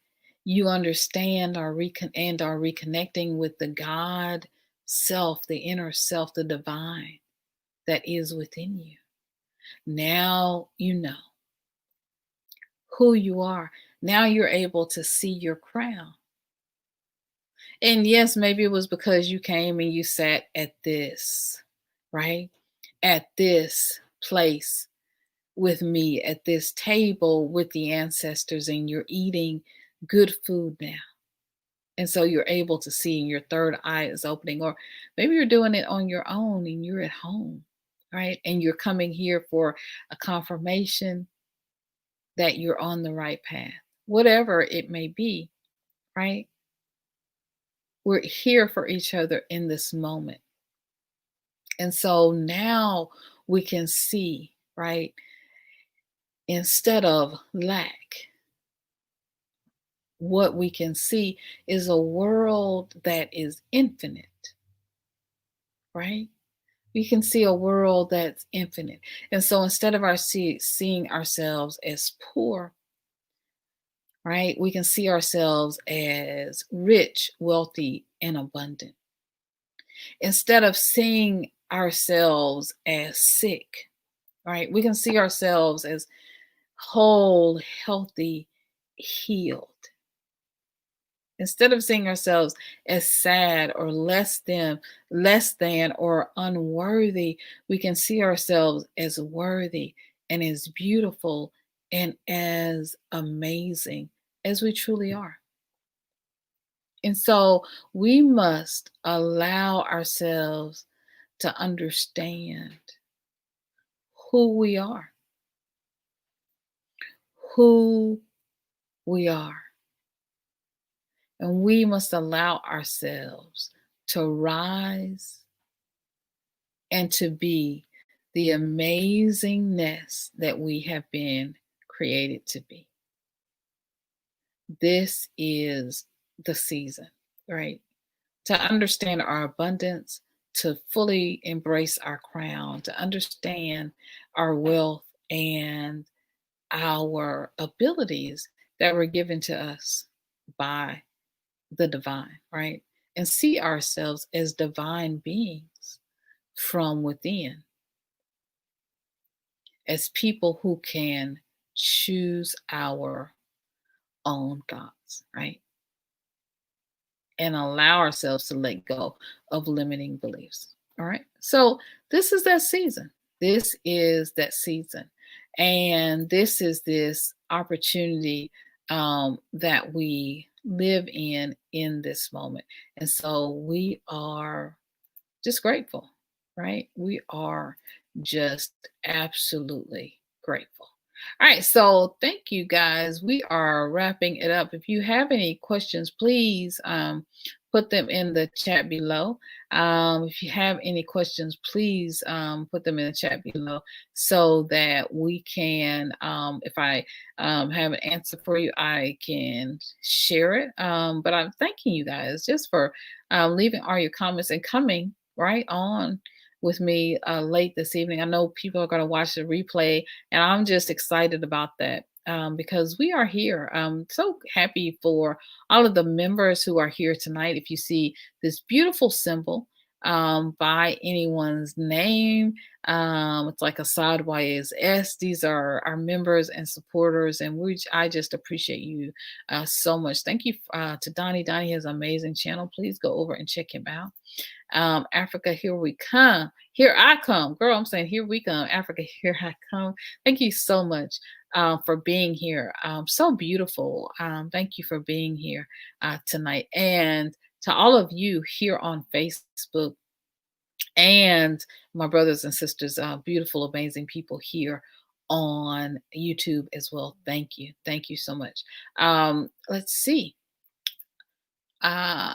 You understand and are reconnecting with the God self, the inner self, the divine that is within you. Now you know who you are. Now you're able to see your crown. And yes, maybe it was because you came and you sat at this, right? At this place with me, at this table with the ancestors, and you're eating good food now. And so you're able to see, and your third eye is opening, or maybe you're doing it on your own and you're at home, right? And you're coming here for a confirmation that you're on the right path, whatever it may be, right? We're here for each other in this moment. And so now we can see, right? Instead of lack, what we can see is a world that is infinite, right? We can see a world that's infinite. And so instead of seeing ourselves as poor, right, we can see ourselves as rich, wealthy, and abundant. Instead of seeing ourselves as sick, right, we can see ourselves as whole, healthy, healed. Instead of seeing ourselves as sad or less than or unworthy, we can see ourselves as worthy and as beautiful and as amazing as we truly are. And so we must allow ourselves to understand who we are, who we are. And we must allow ourselves to rise and to be the amazingness that we have been created to be. This is the season, right? To understand our abundance, to fully embrace our crown, to understand our wealth and our abilities that were given to us by the divine, right? And see ourselves as divine beings from within, as people who can choose our own thoughts, right? And allow ourselves to let go of limiting beliefs. All right. So this is that season. This is that season. And this opportunity that we live in this moment. And so we are just grateful, right? We are just absolutely grateful. All right, so thank you guys. We are wrapping it up. If you have any questions, please put them in the chat below. If you have any questions, please put them in the chat below so that we can, if I have an answer for you, I can share it. But I'm thanking you guys just for leaving all your comments and coming right on with me late this evening. I know people are going to watch the replay, and I'm just excited about that because we are here. I'm so happy for all of the members who are here tonight. If you see this beautiful symbol by anyone's name, it's like a sideways S. These are our members and supporters, and I just appreciate you so much. Thank you to Donnie. Donnie has an amazing channel. Please go over and check him out. Africa, here we come. Here I come. Girl, I'm saying here we come. Africa, here I come. Thank you so much for being here. So beautiful. Thank you for being here tonight. And to all of you here on Facebook and my brothers and sisters, beautiful, amazing people here on YouTube as well. Thank you. Thank you so much. Let's see. uh,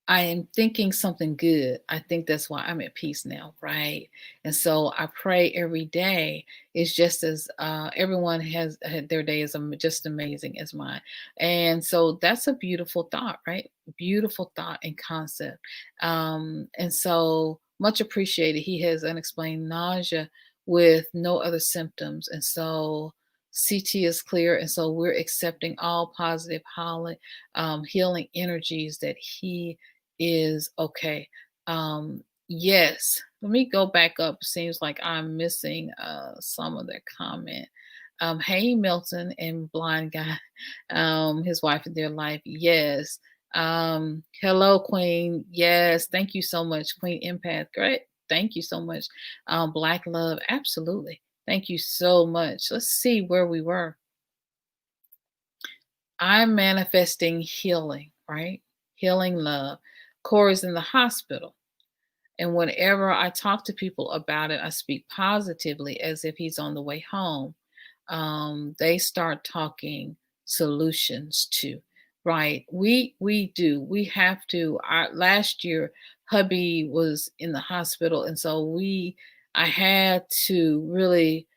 I am thinking something good. I think that's why I'm at peace now, right? And so I pray every day. It's just as everyone has had their day is just amazing as mine, and so that's a beautiful thought, right? Beautiful thought and concept, and so much appreciated. He has unexplained nausea with no other symptoms, and so CT is clear, and so we're accepting all positive healing energies that he is okay. Yes, let me go back up. Seems like I'm missing some of their comment. Hey Milton and blind guy, his wife and their life. Yes. Hello, Queen. Yes, thank you so much, Queen Empath. Great. Thank you so much. Black love, absolutely. Thank you so much. Let's see where we were. I'm manifesting healing, right? Healing love. Corey's in the hospital. And whenever I talk to people about it, I speak positively as if he's on the way home. They start talking solutions too, right? We do. We have to. Last year, hubby was in the hospital, and so I had to really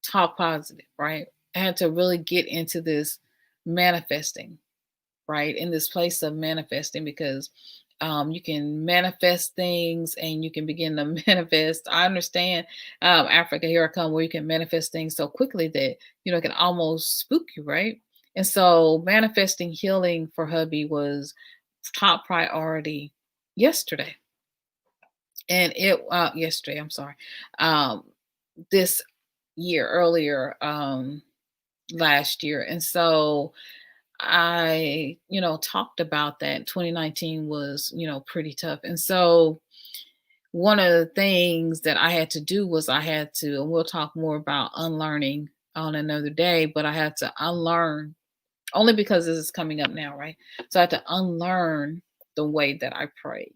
talk positive, right? I had to really get into this manifesting, right? In this place of manifesting because you can manifest things and you can begin to manifest. I understand Africa, here I come, where you can manifest things so quickly that, it can almost spook you, right? And so manifesting healing for hubby was top priority yesterday. And yesterday, I'm sorry. This year earlier, last year. And so I, talked about that. 2019 was, pretty tough. And so one of the things that I had to do was and we'll talk more about unlearning on another day, but I had to unlearn only because this is coming up now, right? So I had to unlearn the way that I prayed.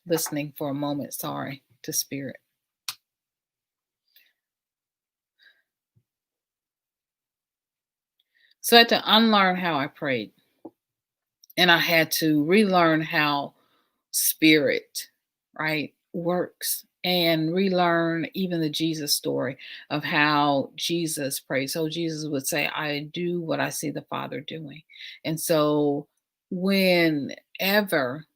Listening for a moment, sorry, to spirit. So I had to unlearn how I prayed. And I had to relearn how spirit, right, works and relearn even the Jesus story of how Jesus prayed. So Jesus would say, I do what I see the Father doing. And so whenever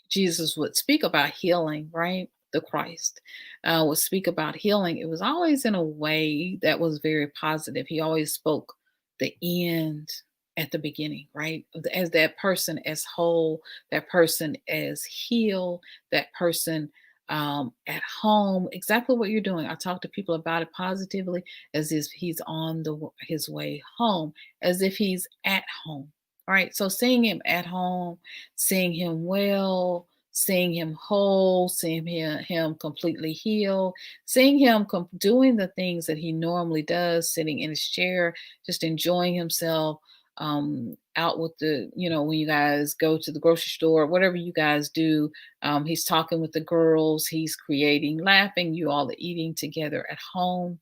Jesus would speak about healing, right? The Christ would speak about healing. It was always in a way that was very positive. He always spoke the end at the beginning, right? As that person as whole, that person as healed, that person at home, exactly what you're doing. I talk to people about it positively as if he's on his way home, as if he's at home. All right. So seeing him at home, seeing him well, seeing him whole, seeing him completely healed, seeing him doing the things that he normally does, sitting in his chair, just enjoying himself, out with when you guys go to the grocery store, whatever you guys do, he's talking with the girls, he's creating, laughing, you all are eating together at home,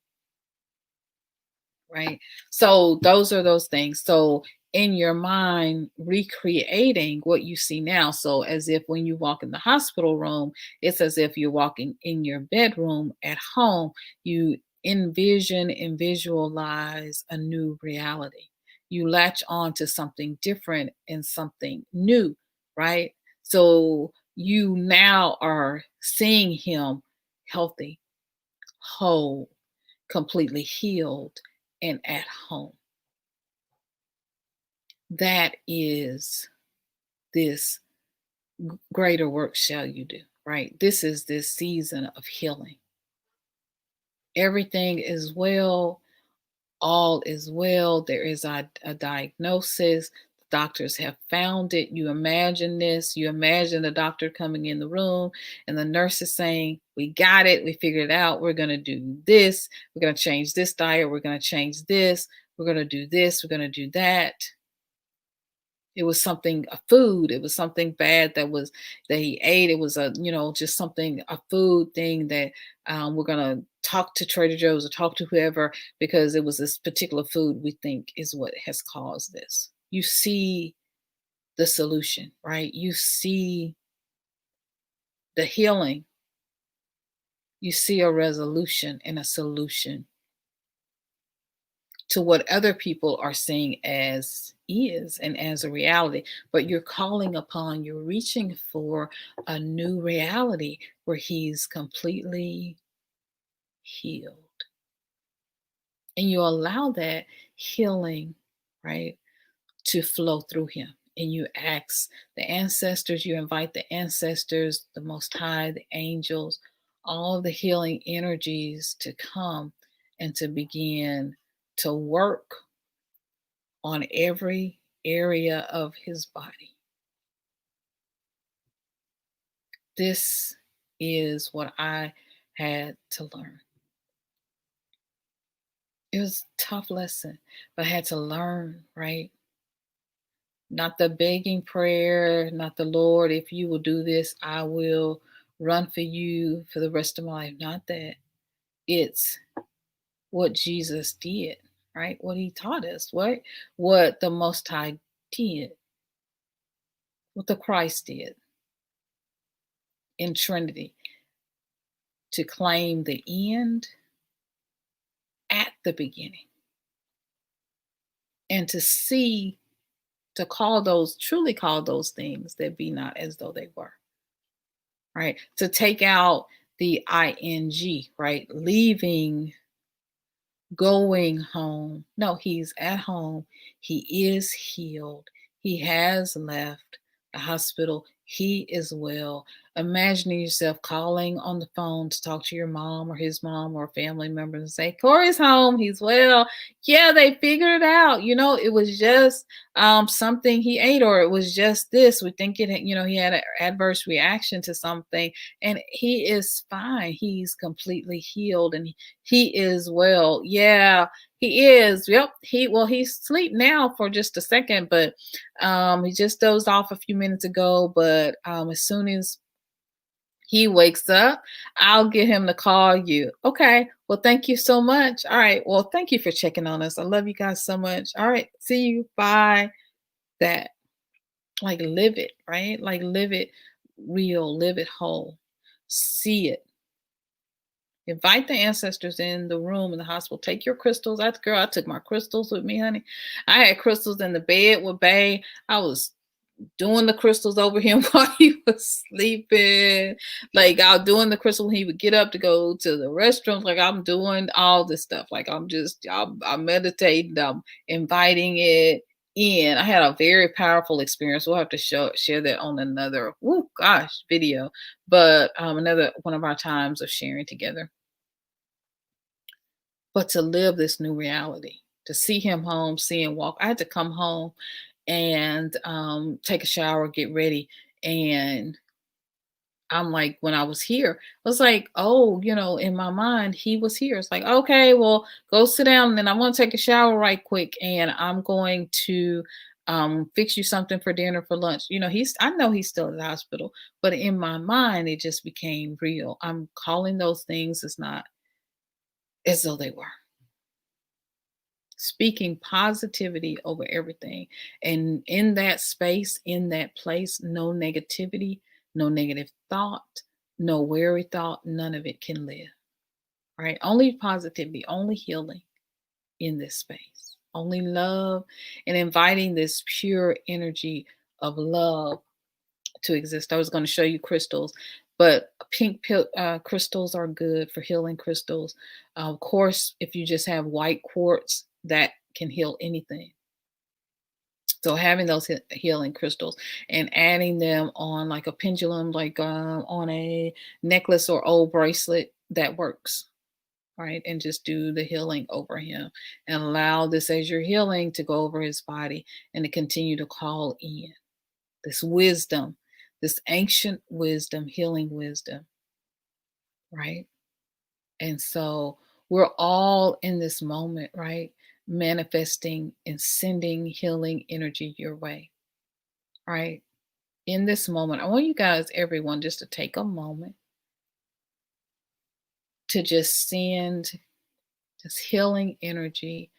right? So those are those things. So in your mind, recreating what you see now. So as if when you walk in the hospital room, it's as if you're walking in your bedroom at home. You envision and visualize a new reality. You latch on to something different and something new, right? So you now are seeing him healthy, whole, completely healed, and at home. That is this greater work shall you do, right? This is this season of healing. Everything is well, all is well. There is a diagnosis. Doctors have found it. You imagine this. You imagine the doctor coming in the room and the nurse is saying, we got it. We figured it out. We're going to do this. We're going to change this diet. We're going to change this. We're going to do this. We're going to do that. It was something, a food. It was something bad that he ate. It was just something, a food thing that we're gonna talk to Trader Joe's or talk to whoever because it was this particular food we think is what has caused this. You see the solution, right? You see the healing. You see a resolution and a solution to what other people are seeing as is and as a reality, but you're calling upon, you're reaching for a new reality where he's completely healed. And you allow that healing, right, to flow through him. And you ask the ancestors, you invite the ancestors, the Most High, the angels, all the healing energies to come and to begin to work on every area of his body. This is what I had to learn. It was a tough lesson, but I had to learn, right? Not the begging prayer, not the Lord, if you will do this, I will run for you for the rest of my life. Not that. It's what Jesus did, right? What he taught us, what the Most High did, what the Christ did in Trinity to claim the end at the beginning and to see, to call those, truly call those things that be not as though they were, right? To take out the ing, right? Leaving, going home. No, he's at home. He is healed. He has left the hospital. He is well. Imagining yourself calling on the phone to talk to your mom or his mom or a family member and say, Corey's home. He's well. Yeah, they figured it out. It was just something he ate, or it was just this. We think he had an adverse reaction to something, and he is fine. He's completely healed and he is well. Yeah, he is. Yep. He's asleep now for just a second, but he just dozed off a few minutes ago. But as soon as he wakes up, I'll get him to call you. Okay. Well, thank you so much. All right. Well, thank you for checking on us. I love you guys so much. All right. See you. Bye. That, like, live it, right? Like, live it real, live it whole, see it. Invite the ancestors in the room in the hospital. Take your crystals. I took my crystals with me, honey. I had crystals in the bed with Bay. I was doing the crystals over him while he was sleeping. Like, I was doing the crystal when he would get up to go to the restroom. Like, I'm doing all this stuff. Like, I'm meditating. I'm inviting it in. I had a very powerful experience. We'll have to share that on another, video. But another one of our times of sharing together. But to live this new reality, to see him home, see him walk. I had to come home and take a shower, get ready. And I'm like, when I was here, I was like, oh, in my mind, he was here. It's like, okay, well, go sit down. And then I want to take a shower right quick. And I'm going to fix you something for dinner, for lunch. I know he's still in the hospital, but in my mind, it just became real. I'm calling those things as not as though they were. Speaking positivity over everything. And in that space, in that place, no negativity, no negative thought, no weary thought, none of it can live. Right? Only positivity, only healing in this space. Only love, and inviting this pure energy of love to exist. I was going to show you crystals, but pink crystals are good for healing crystals. Of course, if you just have white quartz, that can heal anything. So having those healing crystals and adding them on like a pendulum, like on a necklace or old bracelet, that works. Right. And just do the healing over him and allow this, as you're healing, to go over his body and to continue to call in this wisdom, this ancient wisdom, healing wisdom. Right. And so we're all in this moment, right? Manifesting and sending healing energy your way. All right. In this moment, I want you guys, everyone, just to take a moment to just send this healing energy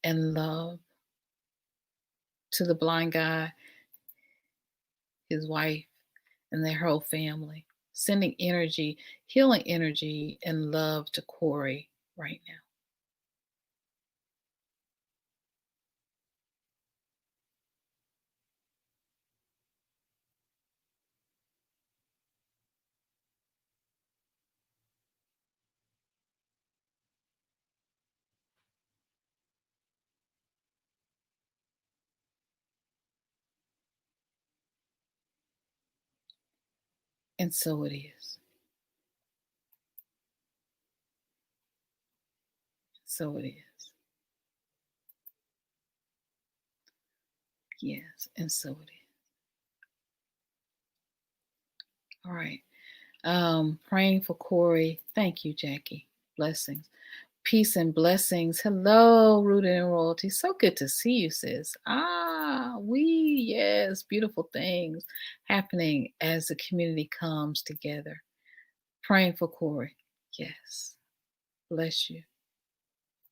and love to the blind guy, his wife, and their whole family. Sending energy, healing energy, and love to Corey right now. And so it is. So it is. Yes, and so it is. All right. Praying for Corey. Thank you, Jackie. Blessings. Peace and blessings. Hello, Rooted in Royalty. So good to see you, sis. Yes, beautiful things happening as the community comes together. Praying for Corey. Yes. Bless you.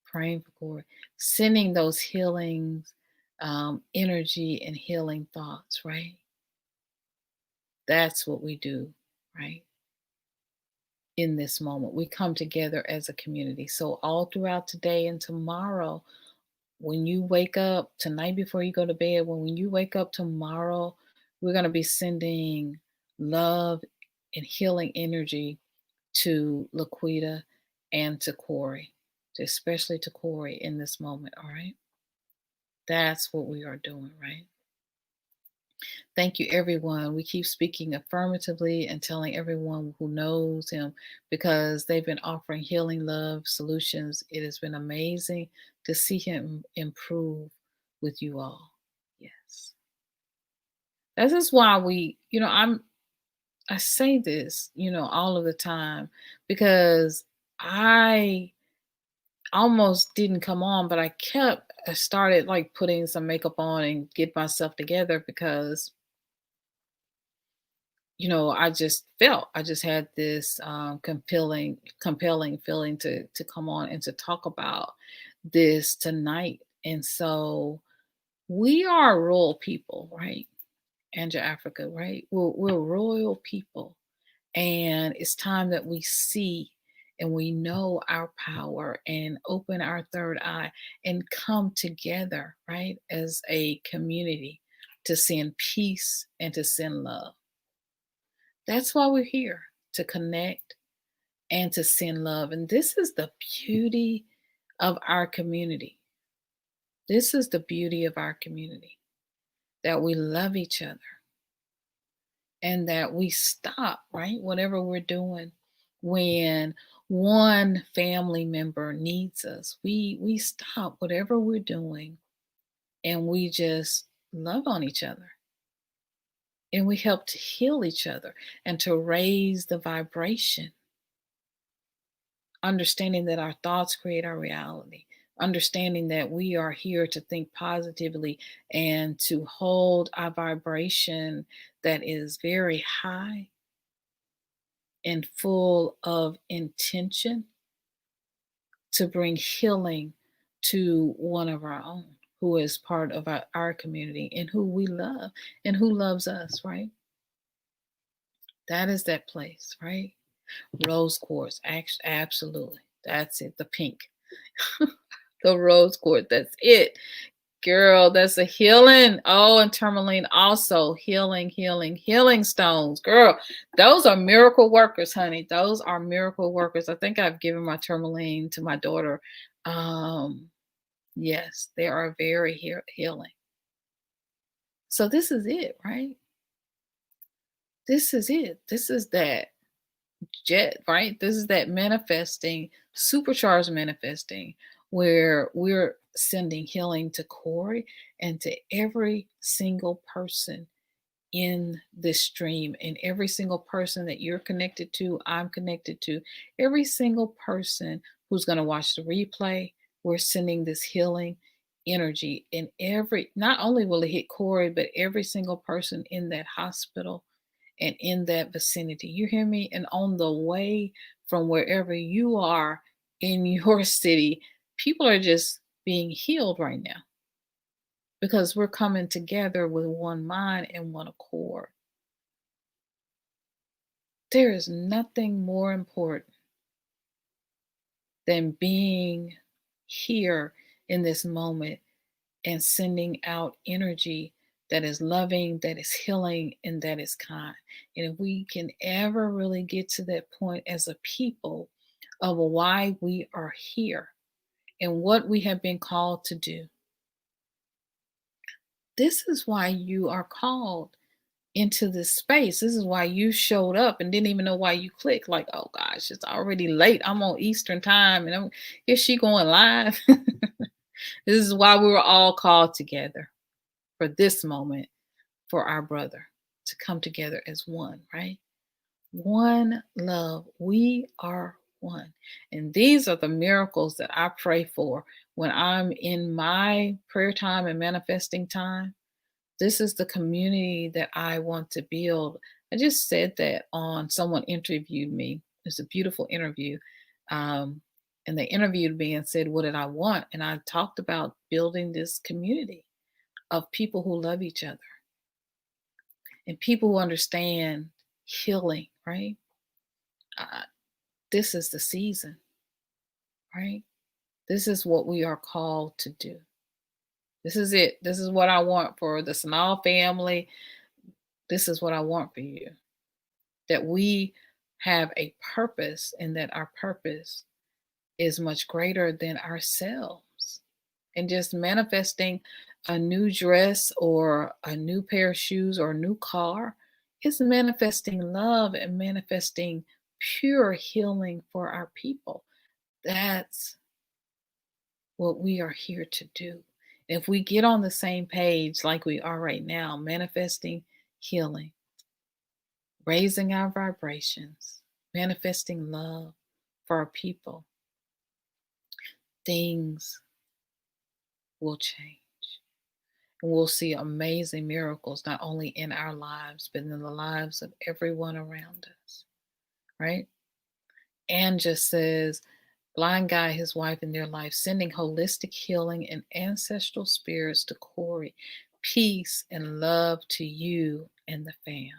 Praying for Corey. Sending those healings, energy and healing thoughts, right? That's what we do, right? In this moment, we come together as a community. So, all throughout today and tomorrow, when you wake up tonight before you go to bed, when you wake up tomorrow, we're going to be sending love and healing energy to Laquita and to Corey, especially to Corey in this moment. All right. That's what we are doing, right? Thank you, everyone. We keep speaking affirmatively and telling everyone who knows him because they've been offering healing love solutions. It has been amazing to see him improve with you all. Yes. This is why I say this, all of the time because I almost didn't come on, but I started like putting some makeup on and get myself together because I just had this compelling feeling to come on and to talk about this tonight. And so we are royal people, right? Angel Africa, right? We're royal people. And it's time that we see and we know our power and open our third eye and come together, right? As a community to send peace and to send love. That's why we're here, to connect and to send love. And this is the beauty of our community. This is the beauty of our community, that we love each other and that we stop, right? Whatever we're doing when one family member needs us, we stop whatever we're doing and we just love on each other. And we help to heal each other and to raise the vibration, understanding that our thoughts create our reality, understanding that we are here to think positively and to hold our vibration that is very high and full of intention to bring healing to one of our own who is part of our community and who we love and who loves us, right? That is that place, right? Rose quartz, absolutely. That's it. The pink, the rose quartz. That's it, girl. That's a healing. Oh, and tourmaline also healing stones, girl. Those are miracle workers, honey. Those are miracle workers. I think I've given my tourmaline to my daughter. Yes, they are very healing. So this is it, right? This is it. This is that jet, right? This is that manifesting, supercharged manifesting, where we're sending healing to Corey and to every single person in this stream, and every single person that you're connected to, I'm connected to, every single person who's going to watch the replay. We're sending this healing energy in every, not only will it hit Corey, but every single person in that hospital and in that vicinity. You hear me? And on the way from wherever you are in your city, people are just being healed right now because we're coming together with one mind and one accord. There is nothing more important than being here in this moment and sending out energy that is loving, that is healing, and that is kind. And if we can ever really get to that point as a people of why we are here and what we have been called to do, this is why you are called into this space. This is why you showed up and didn't even know why you clicked. Like, oh gosh, it's already late. I'm on Eastern time, and is she going live? This is why we were all called together for this moment, for our brother to come together as one, right? One love. We are one. And these are the miracles that I pray for when I'm in my prayer time and manifesting time. This is the community that I want to build. I just said that on someone interviewed me. It's a beautiful interview. Um, and they interviewed me and said, what did I want? And I talked about building this community of people who love each other and people who understand healing, right? Uh, this is the season, right? This is what we are called to do. This is it. This is what I want for the SYNOLVE family. This is what I want for you. That we have a purpose and that our purpose is much greater than ourselves. And just manifesting a new dress or a new pair of shoes or a new car is manifesting love and manifesting pure healing for our people. That's what we are here to do. If we get on the same page like we are right now, manifesting healing, raising our vibrations, manifesting love for our people, things will change. And we'll see amazing miracles, not only in our lives, but in the lives of everyone around us, right? Anne just says, blind guy, his wife, and their life, sending holistic healing and ancestral spirits to Corey. Peace and love to you and the fam.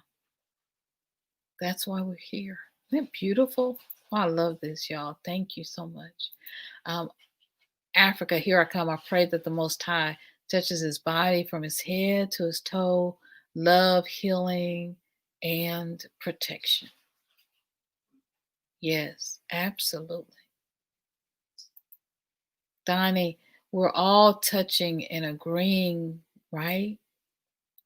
That's why we're here. Isn't it beautiful? Oh, I love this, y'all. Thank you so much. Africa, here I come. I pray that the Most High touches his body from his head to his toe, love, healing, and protection. Yes, absolutely. Donnie, we're all touching and agreeing, right?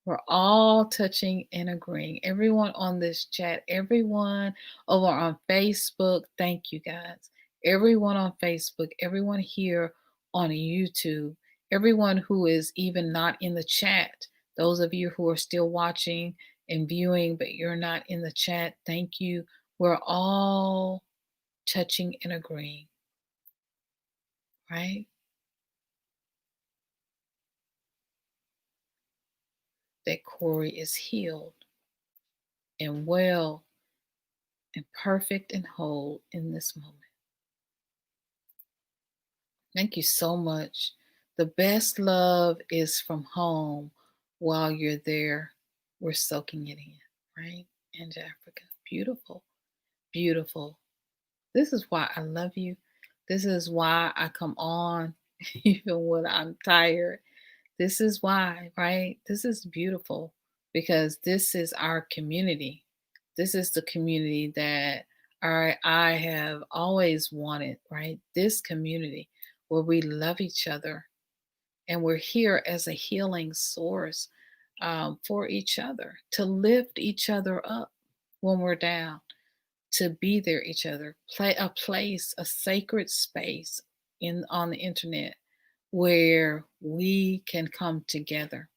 We're all touching and agreeing. Everyone on this chat, everyone over on Facebook, thank you guys. Everyone on Facebook, everyone here on YouTube, everyone who is even not in the chat, those of you who are still watching and viewing, but you're not in the chat, thank you. We're all touching and agreeing, right? That Corey is healed and well and perfect and whole in this moment. Thank you so much. The best love is from home while you're there. We're soaking it in, right? And Africa. Beautiful, beautiful. This is why I love you. This is why I come on even when I'm tired. This is why, right? This is beautiful because this is our community. This is the community that I have always wanted, right? This community where we love each other and we're here as a healing source for each other, to lift each other up when we're down, to be there each other, play a place, a sacred space on the internet where we can come together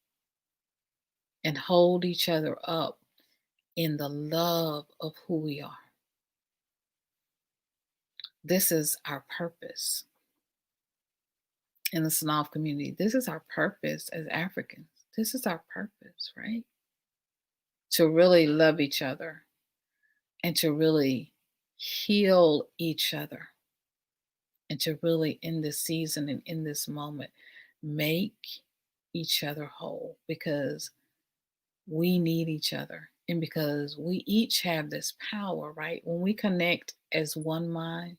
and hold each other up in the love of who we are. This is our purpose. in the SYNOLVE community. This is our purpose as Africans. This is our purpose, right? To really love each other and to really heal each other and to really, in this season and in this moment, make each other whole because we need each other and because we each have this power, right? When we connect as one mind,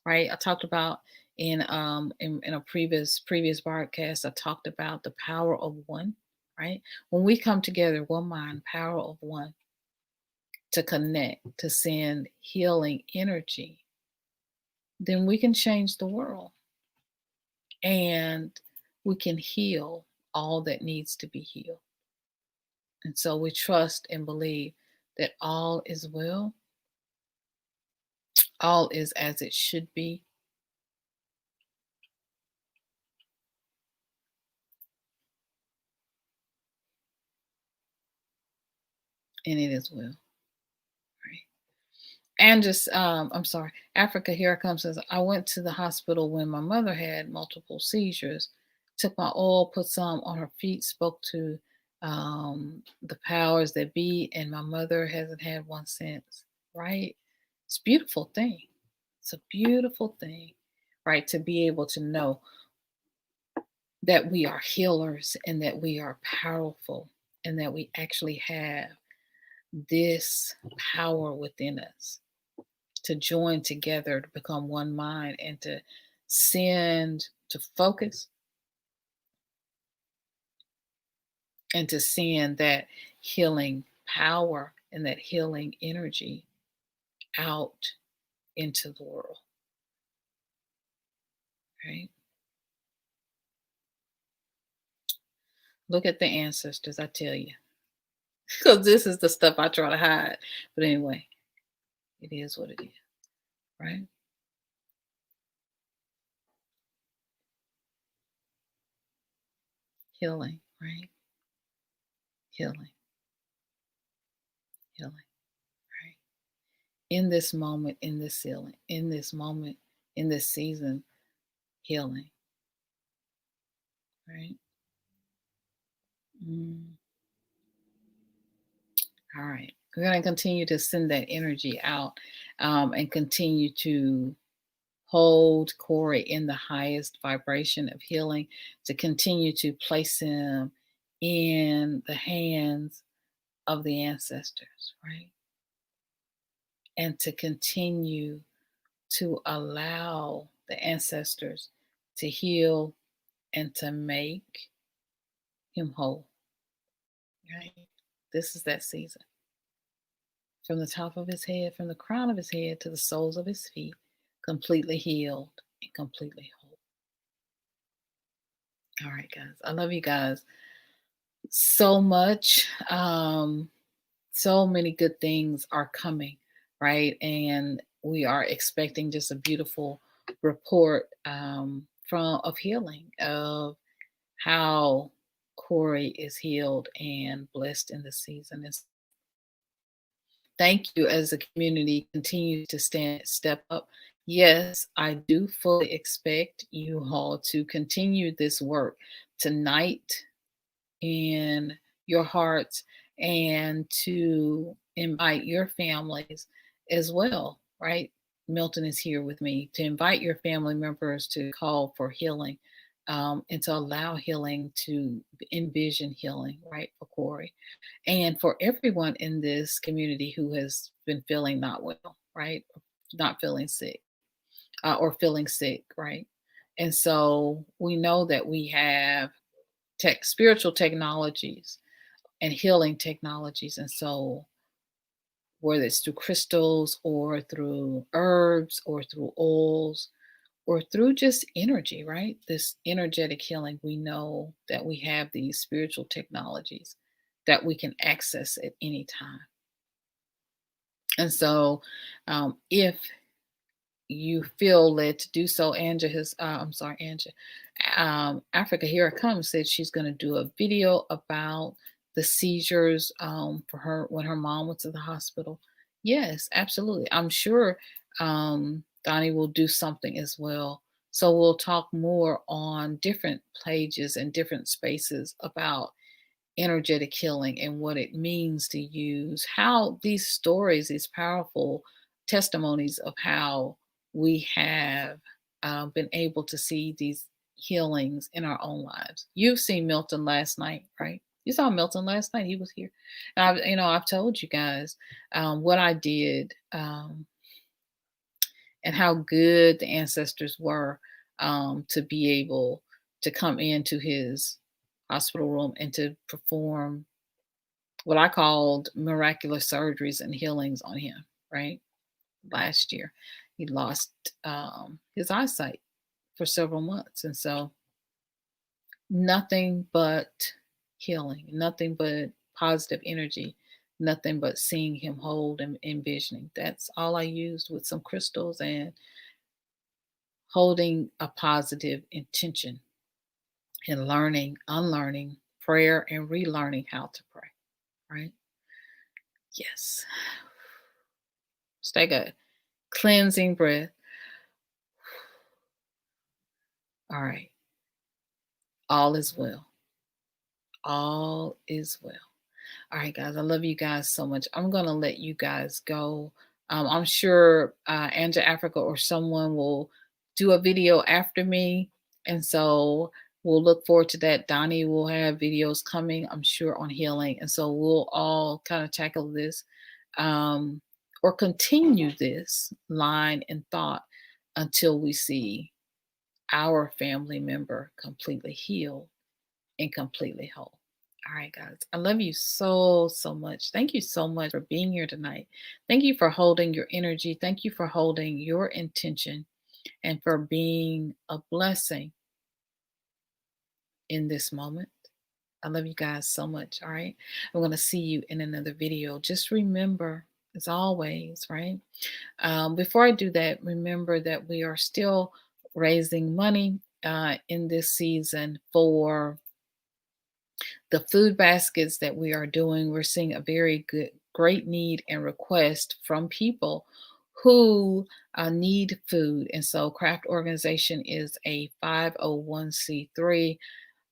right? I talked about in a previous broadcast, I talked about the power of one, right? When we come together, one mind, power of one, to connect, to send healing energy, then we can change the world and we can heal all that needs to be healed. And so we trust and believe that all is well, all is as it should be. And it is well, right? And just, I'm sorry, Africa Here Comes says, I went to the hospital when my mother had multiple seizures, took my oil, put some on her feet, spoke to the powers that be, and my mother hasn't had one since, right? It's a beautiful thing. It's a beautiful thing, right? To be able to know that we are healers and that we are powerful and that we actually have this power within us to join together to become one mind and to to focus and to send that healing power and that healing energy out into the world, right? Look at the ancestors, I tell you, because this is the stuff I try to hide. But anyway, it is what it is, right? Healing, right? Healing, healing, right? In this moment, in this healing, in this moment, in this season, healing, right? Mm. All right. We're going to continue to send that energy out and continue to hold Corey in the highest vibration of healing, to continue to place him in the hands of the ancestors, right? And to continue to allow the ancestors to heal and to make him whole, right? This is that season. From the top of his head, from the crown of his head to the soles of his feet, completely healed and completely whole. All right, guys. I love you guys so much. So many good things are coming, right? And we are expecting just a beautiful report from of healing, of how Corey is healed and blessed in this season. And thank you as a community continue to step up. Yes, I do fully expect you all to continue this work tonight in your hearts and to invite your families as well, right? Milton is here with me to invite your family members to call for healing and to allow healing, to envision healing, right, for Corey and for everyone in this community who has been feeling not well, right? Not feeling sick or feeling sick, right? And so we know that we have spiritual technologies and healing technologies. And so whether it's through crystals or through herbs or through oils or through just energy, right? This energetic healing, we know that we have these spiritual technologies that we can access at any time. And so, if you feel led to do so, Africa Here It Comes said she's going to do a video about the seizures for her when her mom went to the hospital. Yes, absolutely. I'm sure Donnie will do something as well So we'll talk more on different pages and different spaces about energetic healing and what it means to use how these stories, these powerful testimonies of how we have been able to see these healings in our own lives. You've seen Milton last night, right? You saw Milton last night. He was here. And I've told you guys what I did and how good the ancestors were to be able to come into his hospital room and to perform what I called miraculous surgeries and healings on him, right? Last year, he lost his eyesight for several months. And so, nothing but healing, nothing but positive energy, nothing but seeing him hold and envisioning. That's all I used with some crystals and holding a positive intention and learning, unlearning, prayer, and relearning how to pray, right? Yes. Let's take a cleansing breath. All right. All is well. All is well. All right, guys. I love you guys so much. I'm going to let you guys go. I'm sure Angela Africa or someone will do a video after me. And so we'll look forward to that. Donnie will have videos coming, I'm sure, on healing. And so we'll all kind of tackle this or continue this line and thought until we see our family member completely healed and completely whole. All right, guys. I love you so, so much. Thank you so much for being here tonight. Thank you for holding your energy. Thank you for holding your intention and for being a blessing in this moment. I love you guys so much. All right. I'm going to see you in another video. Just remember, as always, right? Before I do that, remember that we are still raising money in this season for the food baskets that we are doing. We're seeing a very great need and request from people who need food. And so Craft Organization is a 501c3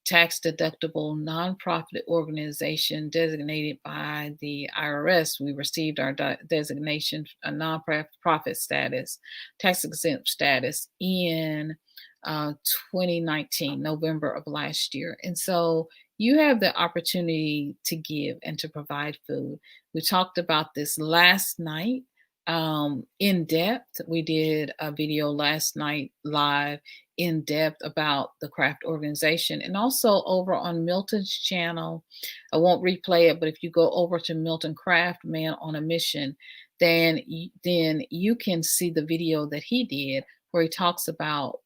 tax deductible nonprofit organization designated by the IRS. We received our designation, a nonprofit status, tax exempt status in 2019, November of last year. And so you have the opportunity to give and to provide food. We talked about this last night in depth. We did a video last night live in depth about the Craft Organization, and also over on Milton's channel. I won't replay it, but if you go over to Milton Craft Man on a Mission, then you can see the video that he did where he talks about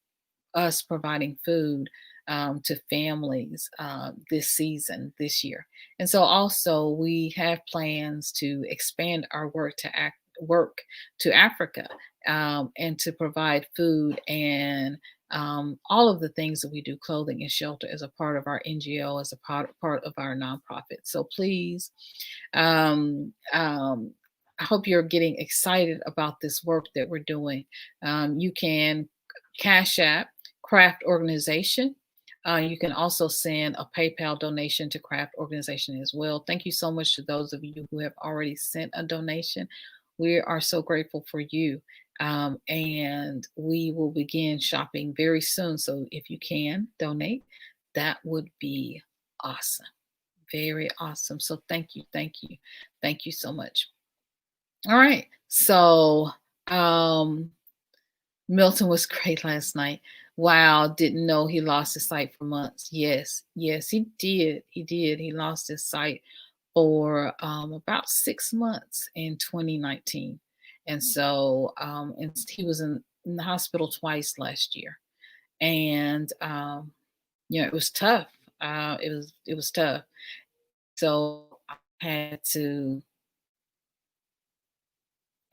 us providing food to families this season, this year. And so also we have plans to expand our work to Africa and to provide food and all of the things that we do, clothing and shelter, as a part of our NGO, as a part of our nonprofit. So please, I hope you're getting excited about this work that we're doing. You can Cash App Craft Organization. You can also send a PayPal donation to Craft Organization as well. Thank you so much to those of you who have already sent a donation. We are so grateful for you. And we will begin shopping very soon. So if you can donate, that would be awesome. Very awesome. So thank you, thank you, thank you so much. All right. So Milton was great last night. Wow, didn't know he lost his sight for months. Yes, yes, he did. He did. He lost his sight for about 6 months in 2019. And so and he was in the hospital twice last year. And it was tough. It was tough. So I had to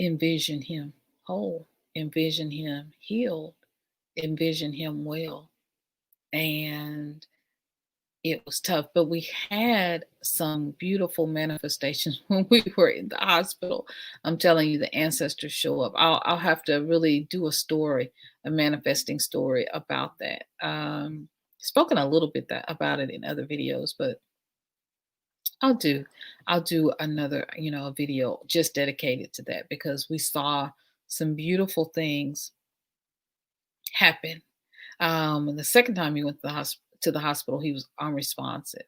envision him whole, envision him healed, envision him well. And it was tough, but we had some beautiful manifestations when we were in the hospital. I'm telling you, the ancestors show up. I'll have to really do a story, a manifesting story about that. Spoken a little bit about it in other videos, but I'll do I'll do another, a video just dedicated to that because we saw some beautiful things happen. And the second time he went to the hospital, he was unresponsive,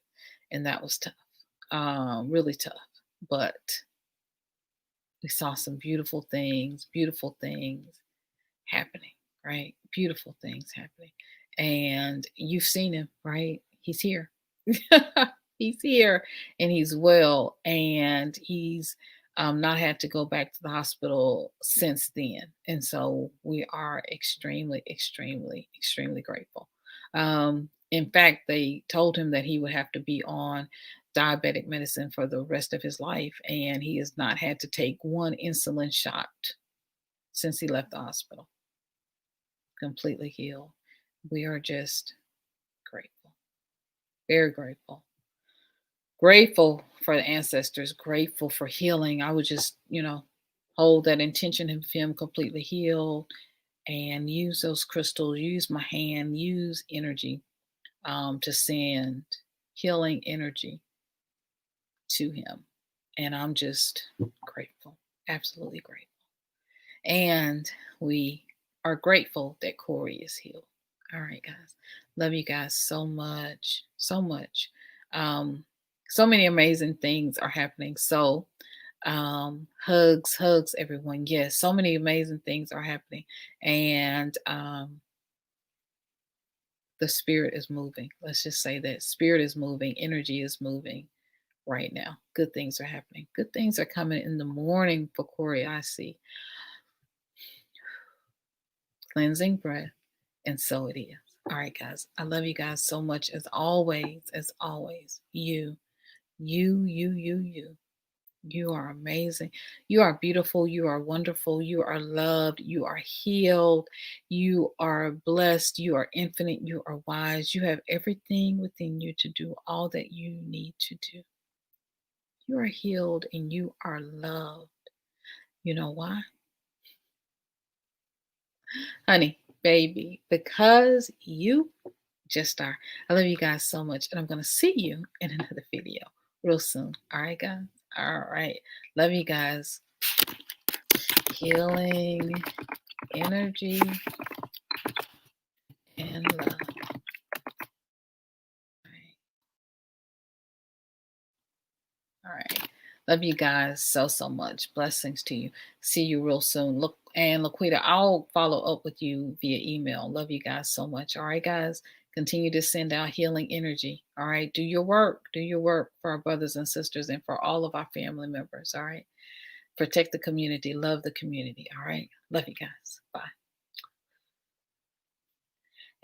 and that was tough, really tough. But we saw some beautiful things happening, right? Beautiful things happening, and you've seen him, right? He's here. He's here, and he's well, and he's not had to go back to the hospital since then. And so we are extremely, extremely, extremely grateful. In fact, they told him that he would have to be on diabetic medicine for the rest of his life, and he has not had to take one insulin shot since he left the hospital. Completely healed. We are just grateful, very grateful. Grateful for the ancestors, grateful for healing. I would just, hold that intention of him completely healed and use those crystals, use my hand, use energy to send healing energy to him. And I'm just grateful, absolutely grateful. And we are grateful that Corey is healed. All right, guys. Love you guys so much, so much. So many amazing things are happening. So, hugs, everyone. Yes, so many amazing things are happening. And the spirit is moving. Let's just say that spirit is moving, energy is moving right now. Good things are happening. Good things are coming in the morning for Corey. I see. Cleansing breath. And so it is. All right, guys. I love you guys so much as always, as always. You. You are amazing. You are beautiful. You are wonderful. You are loved. You are healed. You are blessed. You are infinite. You are wise. You have everything within you to do all that you need to do. You are healed and you are loved. You know why? Honey, baby, because you just are. I love you guys so much. And I'm going to see you in another video real soon. All right, guys? All right. Love you guys. Healing, energy, and love. All right. Love you guys so, so much. Blessings to you. See you real soon. Look, and Laquita, I'll follow up with you via email. Love you guys so much. All right, guys. Continue to send out healing energy. All right. Do your work. Do your work for our brothers and sisters and for all of our family members. All right. Protect the community. Love the community. All right. Love you guys. Bye.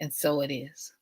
And so it is.